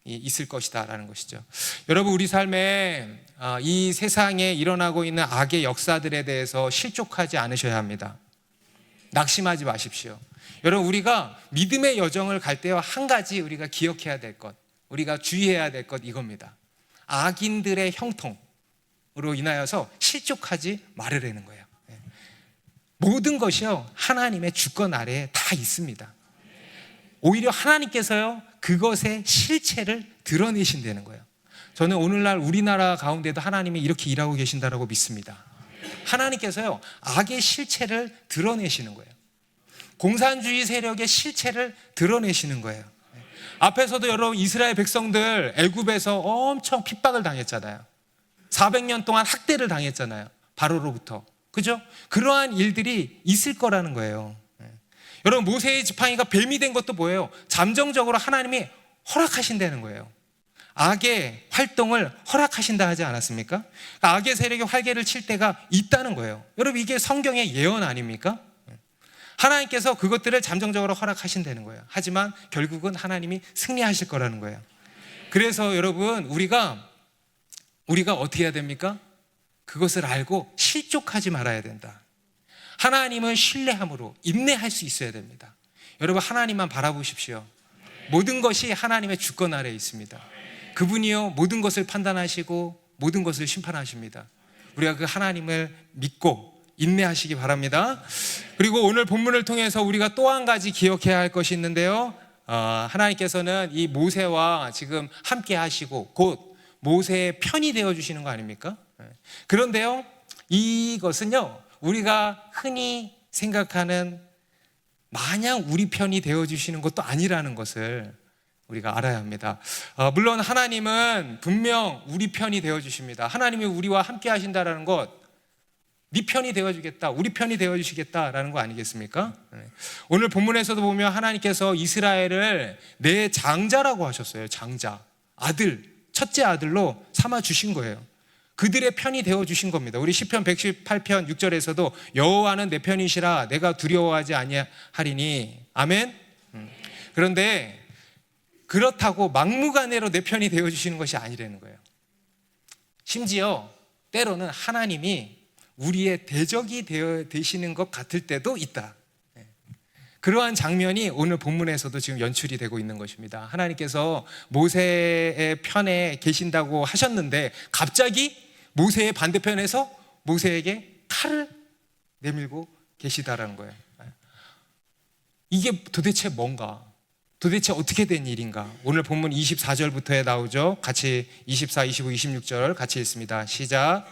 있을 것이다 라는 것이죠. 여러분, 우리 삶에 이 세상에 일어나고 있는 악의 역사들에 대해서 실족하지 않으셔야 합니다. 낙심하지 마십시오. 여러분, 우리가 믿음의 여정을 갈 때요, 한 가지 우리가 기억해야 될 것, 우리가 주의해야 될 것 이겁니다. 악인들의 형통으로 인하여서 실족하지 말으라는 거예요. 모든 것이요, 하나님의 주권 아래에 다 있습니다. 오히려 하나님께서요, 그것의 실체를 드러내신다는 거예요. 저는 오늘날 우리나라 가운데도 하나님이 이렇게 일하고 계신다고 믿습니다. 하나님께서요, 악의 실체를 드러내시는 거예요. 공산주의 세력의 실체를 드러내시는 거예요. 앞에서도 여러분, 이스라엘 백성들 애굽에서 엄청 핍박을 당했잖아요. 400년 동안 학대를 당했잖아요, 바로로부터. 그죠? 그러한 일들이 있을 거라는 거예요. 여러분, 모세의 지팡이가 뱀이 된 것도 뭐예요? 잠정적으로 하나님이 허락하신다는 거예요. 악의 활동을 허락하신다 하지 않았습니까? 그러니까 악의 세력이 활개를 칠 때가 있다는 거예요. 여러분, 이게 성경의 예언 아닙니까? 하나님께서 그것들을 잠정적으로 허락하신다는 거예요. 하지만 결국은 하나님이 승리하실 거라는 거예요. 그래서 여러분, 우리가 어떻게 해야 됩니까? 그것을 알고 실족하지 말아야 된다. 하나님은 신뢰함으로 인내할 수 있어야 됩니다. 여러분, 하나님만 바라보십시오. 모든 것이 하나님의 주권 아래에 있습니다. 그분이요, 모든 것을 판단하시고 모든 것을 심판하십니다. 우리가 그 하나님을 믿고 인내하시기 바랍니다. 그리고 오늘 본문을 통해서 우리가 또 한 가지 기억해야 할 것이 있는데요, 하나님께서는 이 모세와 지금 함께 하시고 곧 모세의 편이 되어주시는 거 아닙니까? 그런데요, 이것은요, 우리가 흔히 생각하는 마냥 우리 편이 되어주시는 것도 아니라는 것을 우리가 알아야 합니다. 물론 하나님은 분명 우리 편이 되어주십니다. 하나님이 우리와 함께 하신다는 것, 네 편이 되어주겠다, 우리 편이 되어주시겠다라는 거 아니겠습니까? 오늘 본문에서도 보면 하나님께서 이스라엘을 내 장자라고 하셨어요. 장자, 아들, 첫째 아들로 삼아주신 거예요. 그들의 편이 되어주신 겁니다. 우리 시편 118편 6절에서도 여호와는 내 편이시라 내가 두려워하지 아니하리니. 아멘. 그런데 그렇다고 막무가내로 내 편이 되어주시는 것이 아니라는 거예요. 심지어 때로는 하나님이 우리의 대적이 되시는 것 같을 때도 있다. 그러한 장면이 오늘 본문에서도 지금 연출이 되고 있는 것입니다. 하나님께서 모세의 편에 계신다고 하셨는데 갑자기 모세의 반대편에서 모세에게 칼을 내밀고 계시다라는 거예요. 이게 도대체 뭔가? 도대체 어떻게 된 일인가? 오늘 본문 24절부터에 나오죠. 같이 24, 25, 26절 같이 읽습니다. 시작.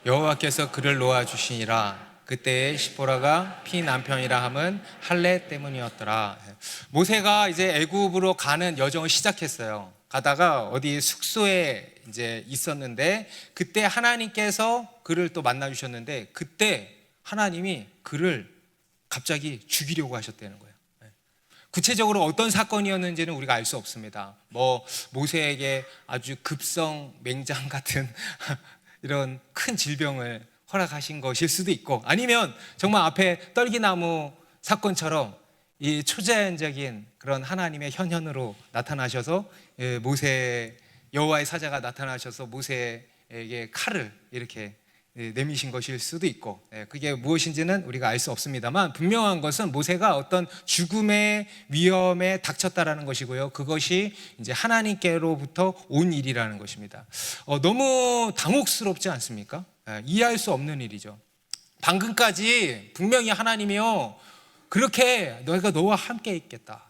여호와께서 그를 놓아주시니라. 그때에 시보라가 피 남편이라 함은 할례 때문이었더라. 모세가 이제 애굽으로 가는 여정을 시작했어요. 가다가 어디 숙소에 이제 있었는데 그때 하나님께서 그를 또 만나 주셨는데 그때 하나님이 그를 갑자기 죽이려고 하셨다는 거예요. 구체적으로 어떤 사건이었는지는 우리가 알 수 없습니다. 모세에게 아주 급성 맹장 같은 이런 큰 질병을 허락하신 것일 수도 있고, 아니면 정말 앞에 떨기나무 사건처럼 이 초자연적인 그런 하나님의 현현으로 나타나셔서 모세, 여호와의 사자가 나타나셔서 모세에게 칼을 이렇게 내미신 것일 수도 있고, 그게 무엇인지는 우리가 알 수 없습니다만 분명한 것은 모세가 어떤 죽음의 위험에 닥쳤다라는 것이고요. 그것이 이제 하나님께로부터 온 일이라는 것입니다. 너무 당혹스럽지 않습니까? 이해할 수 없는 일이죠. 방금까지 분명히 하나님이요, 그렇게 내가 너와 함께 있겠다,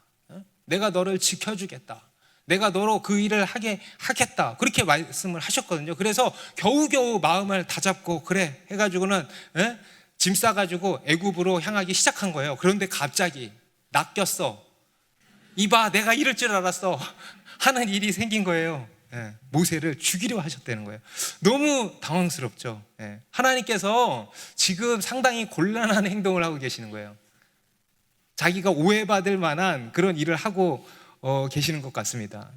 내가 너를 지켜주겠다, 내가 너로 그 일을 하게 하겠다, 그렇게 말씀을 하셨거든요. 그래서 겨우겨우 마음을 다잡고 그래 해가지고는 짐 싸가지고 애굽으로 향하기 시작한 거예요. 그런데 갑자기 낚였어. 이봐, 내가 이럴 줄 알았어 하는 일이 생긴 거예요. 모세를 죽이려 하셨다는 거예요. 너무 당황스럽죠. 하나님께서 지금 상당히 곤란한 행동을 하고 계시는 거예요. 자기가 오해받을 만한 그런 일을 하고 계시는 것 같습니다.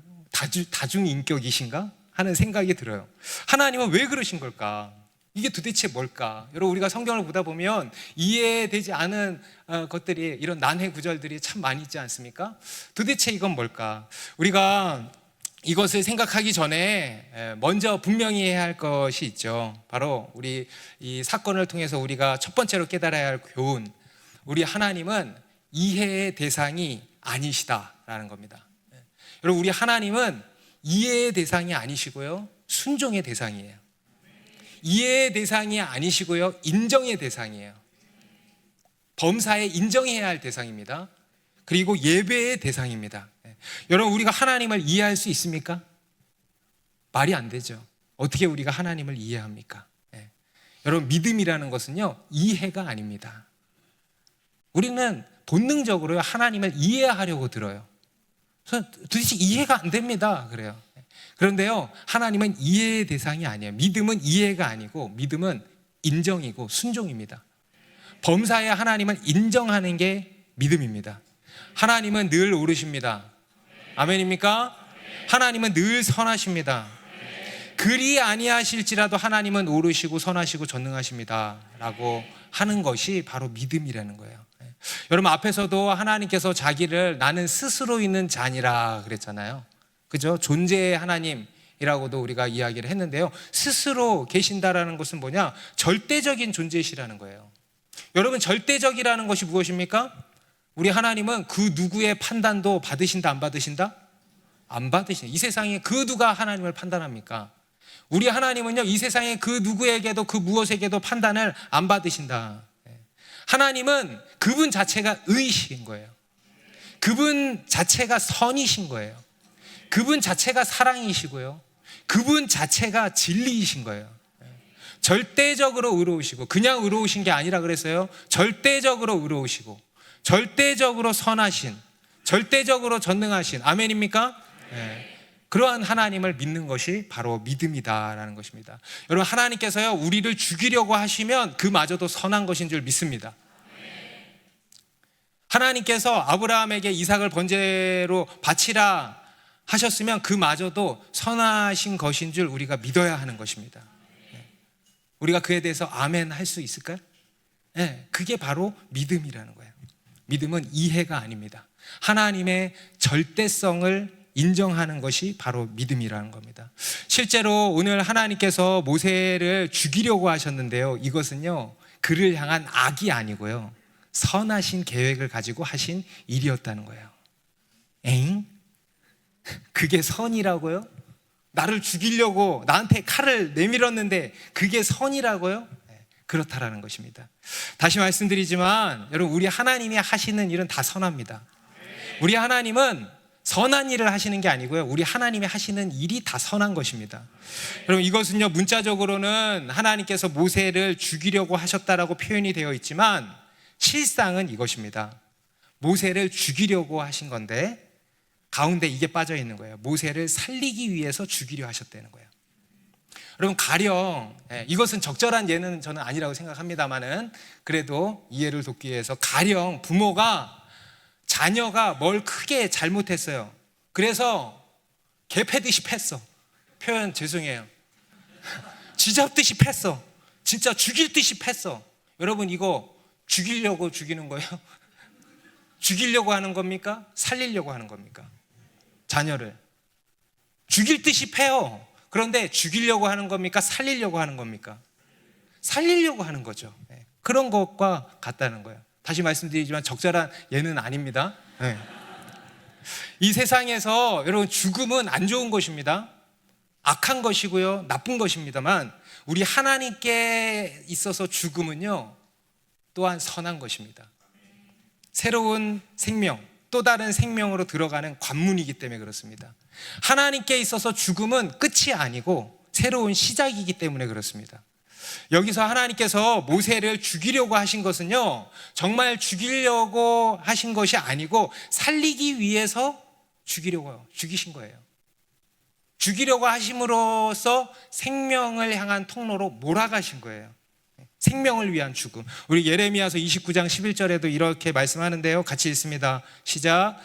다중인격이신가 하는 생각이 들어요. 하나님은 왜 그러신 걸까? 이게 도대체 뭘까? 여러분, 우리가 성경을 보다 보면 이해되지 않은 것들이, 이런 난해 구절들이 참 많이 있지 않습니까? 도대체 이건 뭘까? 우리가 이것을 생각하기 전에 먼저 분명히 해야 할 것이 있죠. 바로 우리 이 사건을 통해서 우리가 첫 번째로 깨달아야 할 교훈, 우리 하나님은 이해의 대상이 아니시다라는 겁니다. 여러분, 우리 하나님은 이해의 대상이 아니시고요, 순종의 대상이에요. 이해의 대상이 아니시고요, 인정의 대상이에요. 범사에 인정해야 할 대상입니다. 그리고 예배의 대상입니다. 여러분, 우리가 하나님을 이해할 수 있습니까? 말이 안 되죠. 어떻게 우리가 하나님을 이해합니까? 여러분, 믿음이라는 것은요, 이해가 아닙니다. 우리는 본능적으로 하나님을 이해하려고 들어요. 도대체 이해가 안 됩니다. 그래요. 그런데요, 하나님은 이해의 대상이 아니에요. 믿음은 이해가 아니고 믿음은 인정이고 순종입니다. 범사에 하나님을 인정하는 게 믿음입니다. 하나님은 늘 옳으십니다. 아멘입니까? 하나님은 늘 선하십니다. 그리 아니하실지라도 하나님은 옳으시고 선하시고 전능하십니다 라고 하는 것이 바로 믿음이라는 거예요. 여러분, 앞에서도 하나님께서 자기를 나는 스스로 있는 자니라 그랬잖아요. 그죠? 존재의 하나님이라고도 우리가 이야기를 했는데요, 스스로 계신다라는 것은 뭐냐? 절대적인 존재시라는 거예요. 여러분, 절대적이라는 것이 무엇입니까? 우리 하나님은 그 누구의 판단도 받으신다, 안 받으신다? 안 받으신다. 이 세상에 그 누가 하나님을 판단합니까? 우리 하나님은요, 이 세상에 그 누구에게도 그 무엇에게도 판단을 안 받으신다. 하나님은 그분 자체가 의이신 거예요. 그분 자체가 선이신 거예요. 그분 자체가 사랑이시고요, 그분 자체가 진리이신 거예요. 절대적으로 의로우시고, 그냥 의로우신 게 아니라 그랬어요. 절대적으로 의로우시고, 절대적으로 선하신, 절대적으로 전능하신, 아멘입니까? 그러한 하나님을 믿는 것이 바로 믿음이다라는 것입니다. 여러분, 하나님께서요, 우리를 죽이려고 하시면 그마저도 선한 것인 줄 믿습니다. 하나님께서 아브라함에게 이삭을 번제로 바치라 하셨으면 그마저도 선하신 것인 줄 우리가 믿어야 하는 것입니다. 우리가 그에 대해서 아멘 할 수 있을까요? 그게 바로 믿음이라는 거예요. 믿음은 이해가 아닙니다. 하나님의 절대성을 인정하는 것이 바로 믿음이라는 겁니다. 실제로 오늘 하나님께서 모세를 죽이려고 하셨는데요, 이것은요 그를 향한 악이 아니고요 선하신 계획을 가지고 하신 일이었다는 거예요. 엥? 그게 선이라고요? 나를 죽이려고 나한테 칼을 내밀었는데 그게 선이라고요? 그렇다라는 것입니다. 다시 말씀드리지만 여러분, 우리 하나님이 하시는 일은 다 선합니다. 우리 하나님은 선한 일을 하시는 게 아니고요, 우리 하나님이 하시는 일이 다 선한 것입니다. 여러분, 이것은요 문자적으로는 하나님께서 모세를 죽이려고 하셨다라고 표현이 되어 있지만 실상은 이것입니다. 모세를 죽이려고 하신 건데 가운데 이게 빠져 있는 거예요. 모세를 살리기 위해서 죽이려 하셨다는 거예요. 여러분, 가령 이것은 적절한 예는 저는 아니라고 생각합니다만은 그래도 이해를 돕기 위해서, 가령 부모가 자녀가 뭘 크게 잘못했어요. 그래서 개 패듯이 팼어. 표현 죄송해요. 쥐잡듯이 팼어. 진짜 죽일 듯이 팼어. 여러분, 이거 죽이려고 죽이는 거예요? 죽이려고 하는 겁니까? 살리려고 하는 겁니까? 자녀를 죽일 듯이 패요. 그런데 죽이려고 하는 겁니까? 살리려고 하는 겁니까? 살리려고 하는 거죠. 그런 것과 같다는 거예요. 다시 말씀드리지만 적절한 예는 아닙니다. 이 세상에서 여러분, 죽음은 안 좋은 것입니다. 악한 것이고요, 나쁜 것입니다만 우리 하나님께 있어서 죽음은요 또한 선한 것입니다. 새로운 생명, 또 다른 생명으로 들어가는 관문이기 때문에 그렇습니다. 하나님께 있어서 죽음은 끝이 아니고 새로운 시작이기 때문에 그렇습니다. 여기서 하나님께서 모세를 죽이려고 하신 것은요 정말 죽이려고 하신 것이 아니고 살리기 위해서 죽이신 거예요. 죽이려고 하심으로써 생명을 향한 통로로 몰아가신 거예요. 생명을 위한 죽음. 우리 예레미야서 29장 11절에도 이렇게 말씀하는데요, 같이 읽습니다. 시작.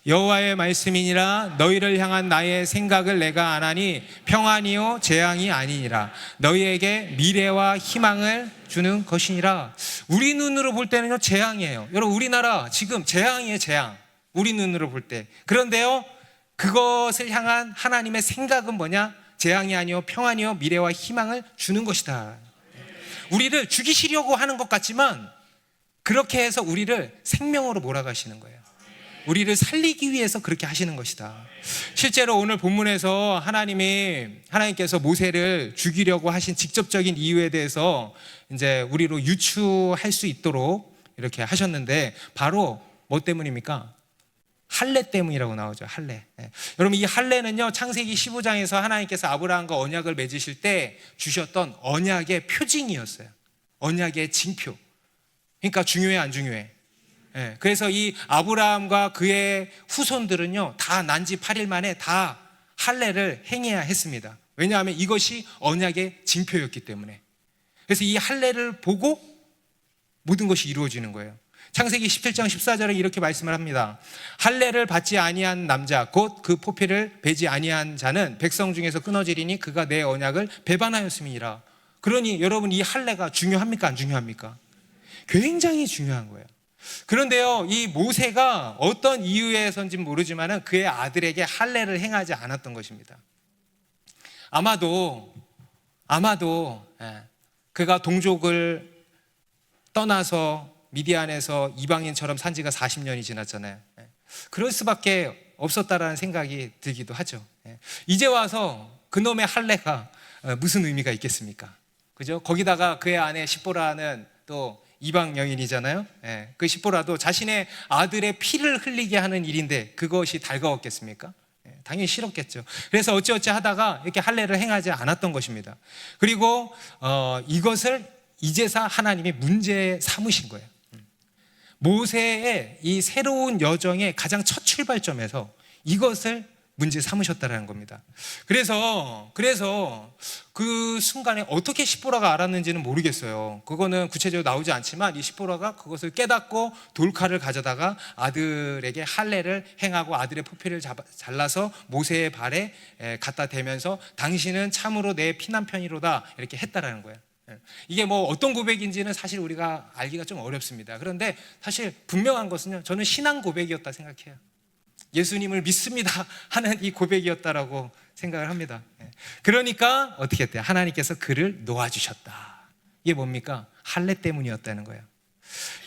여호와의 말씀이니라. 너희를 향한 나의 생각을 내가 아나니 평안이요 재앙이 아니니라. 너희에게 미래와 희망을 주는 것이니라. 우리 눈으로 볼 때는요 재앙이에요. 여러분, 우리나라 지금 재앙이에요, 재앙. 우리 눈으로 볼 때. 그런데요 그것을 향한 하나님의 생각은 뭐냐? 재앙이 아니요 평안이요 미래와 희망을 주는 것이다. 우리를 죽이시려고 하는 것 같지만 그렇게 해서 우리를 생명으로 몰아가시는 거예요. 우리를 살리기 위해서 그렇게 하시는 것이다. 실제로 오늘 본문에서 하나님께서 모세를 죽이려고 하신 직접적인 이유에 대해서 이제 우리로 유추할 수 있도록 이렇게 하셨는데, 바로 뭐 때문입니까? 할례 때문이라고 나오죠. 할례. 여러분, 이 할례는요 창세기 15장에서 하나님께서 아브라함과 언약을 맺으실 때 주셨던 언약의 표징이었어요. 언약의 징표. 그러니까 중요해, 안 중요해? 그래서 이 아브라함과 그의 후손들은요 다 난지 8일 만에 다 할례를 행해야 했습니다. 왜냐하면 이것이 언약의 징표였기 때문에. 그래서 이 할례를 보고 모든 것이 이루어지는 거예요. 창세기 17장 14절에 이렇게 말씀을 합니다. 할례를 받지 아니한 남자 곧 그 포피를 베지 아니한 자는 백성 중에서 끊어지리니 그가 내 언약을 배반하였음이니라. 그러니 여러분, 이 할례가 중요합니까, 안 중요합니까? 굉장히 중요한 거예요. 그런데요 이 모세가 어떤 이유에서인지 모르지만 그의 아들에게 할례를 행하지 않았던 것입니다. 아마도 그가 동족을 떠나서 미디안에서 이방인처럼 산 지가 40년이 지났잖아요. 그럴 수밖에 없었다라는 생각이 들기도 하죠. 이제 와서 그놈의 할례가 무슨 의미가 있겠습니까? 그죠? 거기다가 그의 아내 십보라는 또 이방 여인이잖아요. 그 십보라도 자신의 아들의 피를 흘리게 하는 일인데 그것이 달가웠겠습니까? 당연히 싫었겠죠. 그래서 어찌어찌 하다가 이렇게 할례를 행하지 않았던 것입니다. 그리고 이것을 이제서 하나님이 문제 삼으신 거예요. 모세의 이 새로운 여정의 가장 첫 출발점에서 이것을 문제 삼으셨다는 겁니다. 그래서 그 순간에 어떻게 십보라가 알았는지는 모르겠어요. 그거는 구체적으로 나오지 않지만 이 십보라가 그것을 깨닫고 돌칼을 가져다가 아들에게 할례를 행하고 아들의 포피를 잘라서 모세의 발에 갖다 대면서 당신은 참으로 내 피난편이로다 이렇게 했다라는 거예요. 이게 뭐 어떤 고백인지는 사실 우리가 알기가 좀 어렵습니다. 그런데 사실 분명한 것은요, 저는 신앙 고백이었다 생각해요. 예수님을 믿습니다 하는 이 고백이었다라고 생각을 합니다. 그러니까 어떻게 했대요? 하나님께서 그를 놓아주셨다. 이게 뭡니까? 할례 때문이었다는 거예요.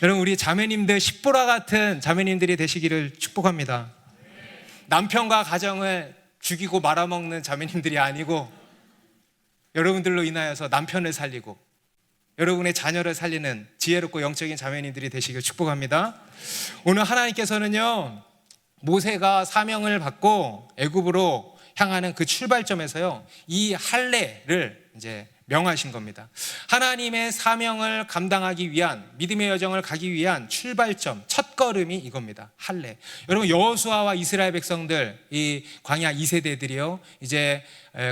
여러분, 우리 자매님들, 십보라 같은 자매님들이 되시기를 축복합니다. 남편과 가정을 죽이고 말아먹는 자매님들이 아니고, 여러분들로 인하여서 남편을 살리고 여러분의 자녀를 살리는 지혜롭고 영적인 자매님들이 되시길 축복합니다. 오늘 하나님께서는요, 모세가 사명을 받고 애굽으로 향하는 그 출발점에서요, 이 할례를 이제 명하신 겁니다. 하나님의 사명을 감당하기 위한, 믿음의 여정을 가기 위한 출발점, 첫걸음이 이겁니다. 할례. 여러분, 여호수아와 이스라엘 백성들, 이 광야 2세대들이요, 이제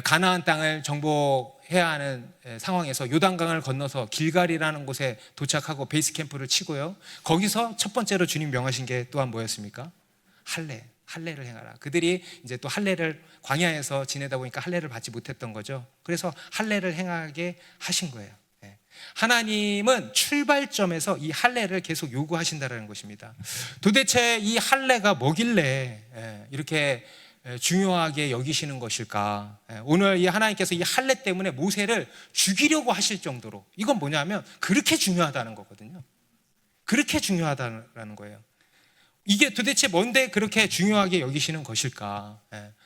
가나안 땅을 정복해야 하는 상황에서 요단강을 건너서 길갈이라는 곳에 도착하고 베이스 캠프를 치고요, 거기서 첫 번째로 주님 명하신 게 또한 뭐였습니까? 할례를 행하라. 그들이 이제 또 할례를 광야에서 지내다 보니까 할례를 받지 못했던 거죠. 그래서 할례를 행하게 하신 거예요. 하나님은 출발점에서 이 할례를 계속 요구하신다는 것입니다. 도대체 이 할례가 뭐길래 이렇게 중요하게 여기시는 것일까? 오늘 이 하나님께서 이 할례 때문에 모세를 죽이려고 하실 정도로, 이건 뭐냐면 그렇게 중요하다는 거거든요. 그렇게 중요하다는 거예요. 이게 도대체 뭔데 그렇게 중요하게 여기시는 것일까?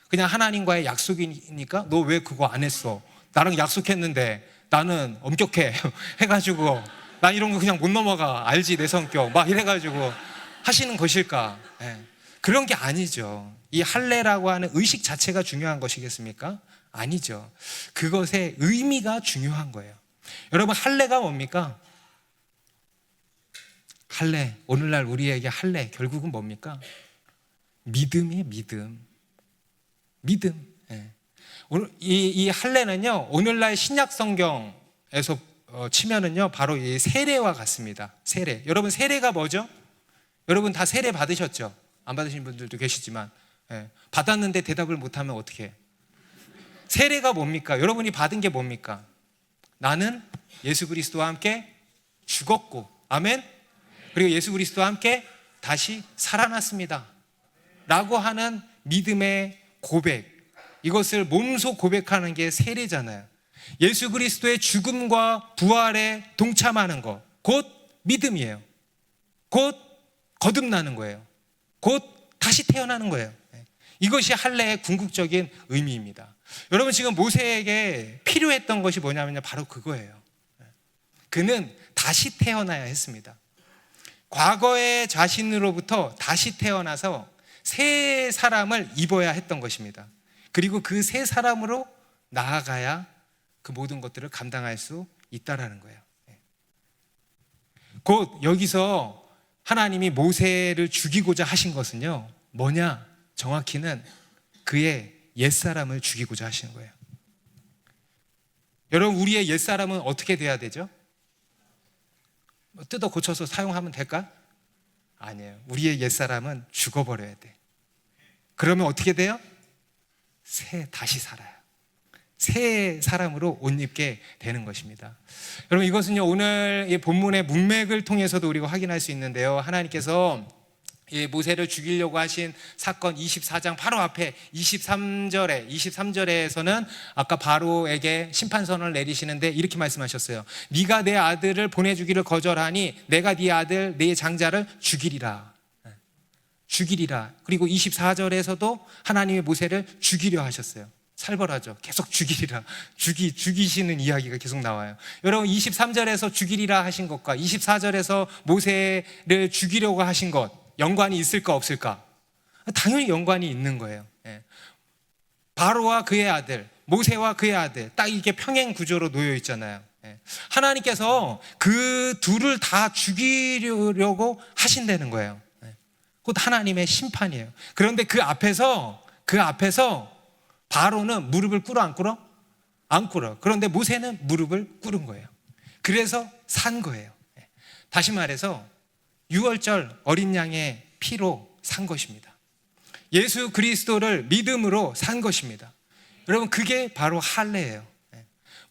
그냥 하나님과의 약속이니까 너 왜 그거 안 했어? 나랑 약속했는데 나는 엄격해 해가지고 난 이런 거 그냥 못 넘어가, 알지 내 성격, 막 이래가지고 하시는 것일까? 그런 게 아니죠. 이 할례라고 하는 의식 자체가 중요한 것이겠습니까? 아니죠. 그것의 의미가 중요한 거예요. 여러분, 할례가 뭡니까? 할례, 오늘날 우리에게 할례 결국은 뭡니까? 믿음이에요. 믿음. 오늘 이 할례는요, 오늘날 신약 성경에서 치면은요, 바로 이 세례와 같습니다. 세례. 여러분, 세례가 뭐죠? 여러분 다 세례 받으셨죠? 안 받으신 분들도 계시지만, 받았는데 대답을 못하면 어떻게 해요? 세례가 뭡니까? 여러분이 받은 게 뭡니까? 나는 예수 그리스도와 함께 죽었고, 아멘? 그리고 예수 그리스도와 함께 다시 살아났습니다 라고 하는 믿음의 고백, 이것을 몸소 고백하는 게 세례잖아요. 예수 그리스도의 죽음과 부활에 동참하는 것, 곧 믿음이에요. 곧 거듭나는 거예요. 곧 다시 태어나는 거예요. 이것이 할례의 궁극적인 의미입니다. 여러분, 지금 모세에게 필요했던 것이 뭐냐면요, 바로 그거예요. 그는 다시 태어나야 했습니다. 과거의 자신으로부터 다시 태어나서 새 사람을 입어야 했던 것입니다. 그리고 그 새 사람으로 나아가야 그 모든 것들을 감당할 수 있다라는 거예요. 곧 여기서 하나님이 모세를 죽이고자 하신 것은요, 뭐냐? 정확히는 그의 옛사람을 죽이고자 하시는 거예요. 여러분, 우리의 옛사람은 어떻게 돼야 되죠? 뜯어 고쳐서 사용하면 될까? 아니에요. 우리의 옛사람은 죽어버려야 돼. 그러면 어떻게 돼요? 다시 살아요. 새 사람으로 옷 입게 되는 것입니다. 여러분, 이것은요, 오늘 이 본문의 문맥을 통해서도 우리가 확인할 수 있는데요, 하나님께서 이 모세를 죽이려고 하신 사건 24장 바로 앞에 23절에서는 아까 바로에게 심판선언을 내리시는데 이렇게 말씀하셨어요. 네가 내 아들을 보내주기를 거절하니 내가 네 아들 네 장자를 죽이리라. 그리고 24절에서도 하나님의 모세를 죽이려 하셨어요. 살벌하죠. 계속 죽이리라. 죽이시는 이야기가 계속 나와요. 여러분, 23절에서 죽이리라 하신 것과 24절에서 모세를 죽이려고 하신 것, 연관이 있을까 없을까? 당연히 연관이 있는 거예요. 바로와 그의 아들, 모세와 그의 아들, 딱 이게 평행 구조로 놓여 있잖아요. 하나님께서 그 둘을 다 죽이려고 하신다는 거예요. 곧 하나님의 심판이에요. 그런데 그 앞에서 바로는 무릎을 꿇어 안 꿇어? 안 꿇어. 그런데 모세는 무릎을 꿇은 거예요. 그래서 산 거예요. 다시 말해서 유월절 어린 양의 피로 산 것입니다. 예수 그리스도를 믿음으로 산 것입니다. 여러분, 그게 바로 할례예요.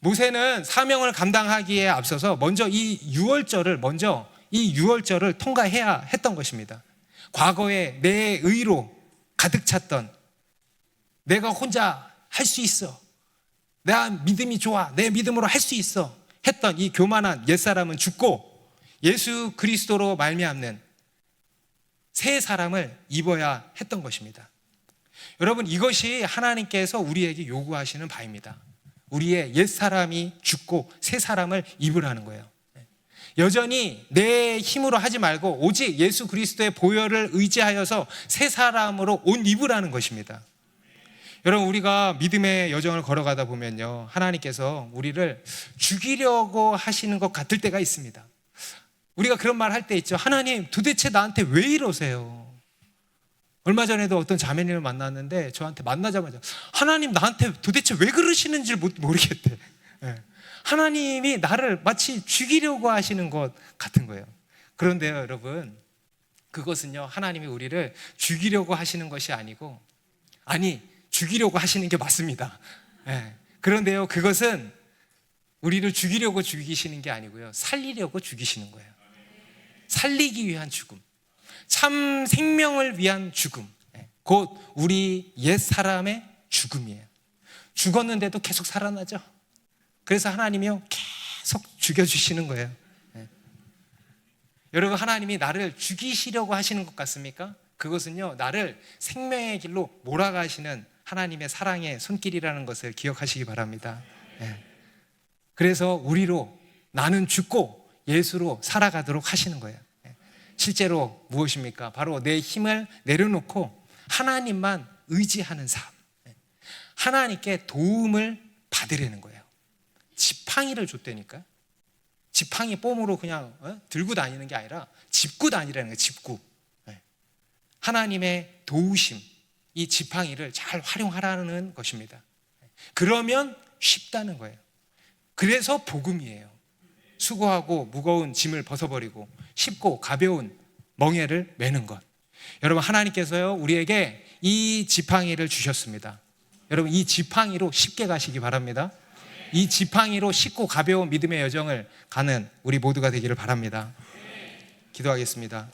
모세는 사명을 감당하기에 앞서서 먼저 이 유월절을 통과해야 했던 것입니다. 과거에 내 의로 가득 찼던, 내가 혼자 할 수 있어, 내 믿음이 좋아, 내 믿음으로 할 수 있어 했던 이 교만한 옛사람은 죽고 예수 그리스도로 말미암는 새 사람을 입어야 했던 것입니다. 여러분, 이것이 하나님께서 우리에게 요구하시는 바입니다. 우리의 옛사람이 죽고 새 사람을 입으라는 거예요. 여전히 내 힘으로 하지 말고 오직 예수 그리스도의 보혈을 의지하여서 새 사람으로 옷 입으라는 것입니다. 여러분, 우리가 믿음의 여정을 걸어가다 보면요, 하나님께서 우리를 죽이려고 하시는 것 같을 때가 있습니다. 우리가 그런 말 할 때 있죠. 하나님, 도대체 나한테 왜 이러세요? 얼마 전에도 어떤 자매님을 만났는데 저한테 만나자마자 하나님 나한테 도대체 왜 그러시는지 모르겠대. 하나님이 나를 마치 죽이려고 하시는 것 같은 거예요. 그런데요, 여러분, 그것은요, 하나님이 우리를 죽이려고 하시는 것이 아니고, 죽이려고 하시는 게 맞습니다. 그런데요, 그것은 우리를 죽이려고 죽이시는 게 아니고요, 살리려고 죽이시는 거예요. 살리기 위한 죽음, 참 생명을 위한 죽음, 곧 우리 옛 사람의 죽음이에요. 죽었는데도 계속 살아나죠. 그래서 하나님이요, 계속 죽여주시는 거예요. 여러분, 하나님이 나를 죽이시려고 하시는 것 같습니까? 그것은요, 나를 생명의 길로 몰아가시는 하나님의 사랑의 손길이라는 것을 기억하시기 바랍니다. 그래서 우리로 나는 죽고 예수로 살아가도록 하시는 거예요. 실제로 무엇입니까? 바로 내 힘을 내려놓고 하나님만 의지하는 삶, 하나님께 도움을 받으려는 거예요. 지팡이를 줬다니까요. 지팡이 뽐으로 그냥 들고 다니는 게 아니라 짚고 다니라는 거예요. 짚고. 하나님의 도우심, 이 지팡이를 잘 활용하라는 것입니다. 그러면 쉽다는 거예요. 그래서 복음이에요. 수고하고 무거운 짐을 벗어버리고 쉽고 가벼운 멍에를 매는 것. 여러분, 하나님께서요, 우리에게 이 지팡이를 주셨습니다. 여러분, 이 지팡이로 쉽게 가시기 바랍니다. 이 지팡이로 쉽고 가벼운 믿음의 여정을 가는 우리 모두가 되기를 바랍니다. 기도하겠습니다.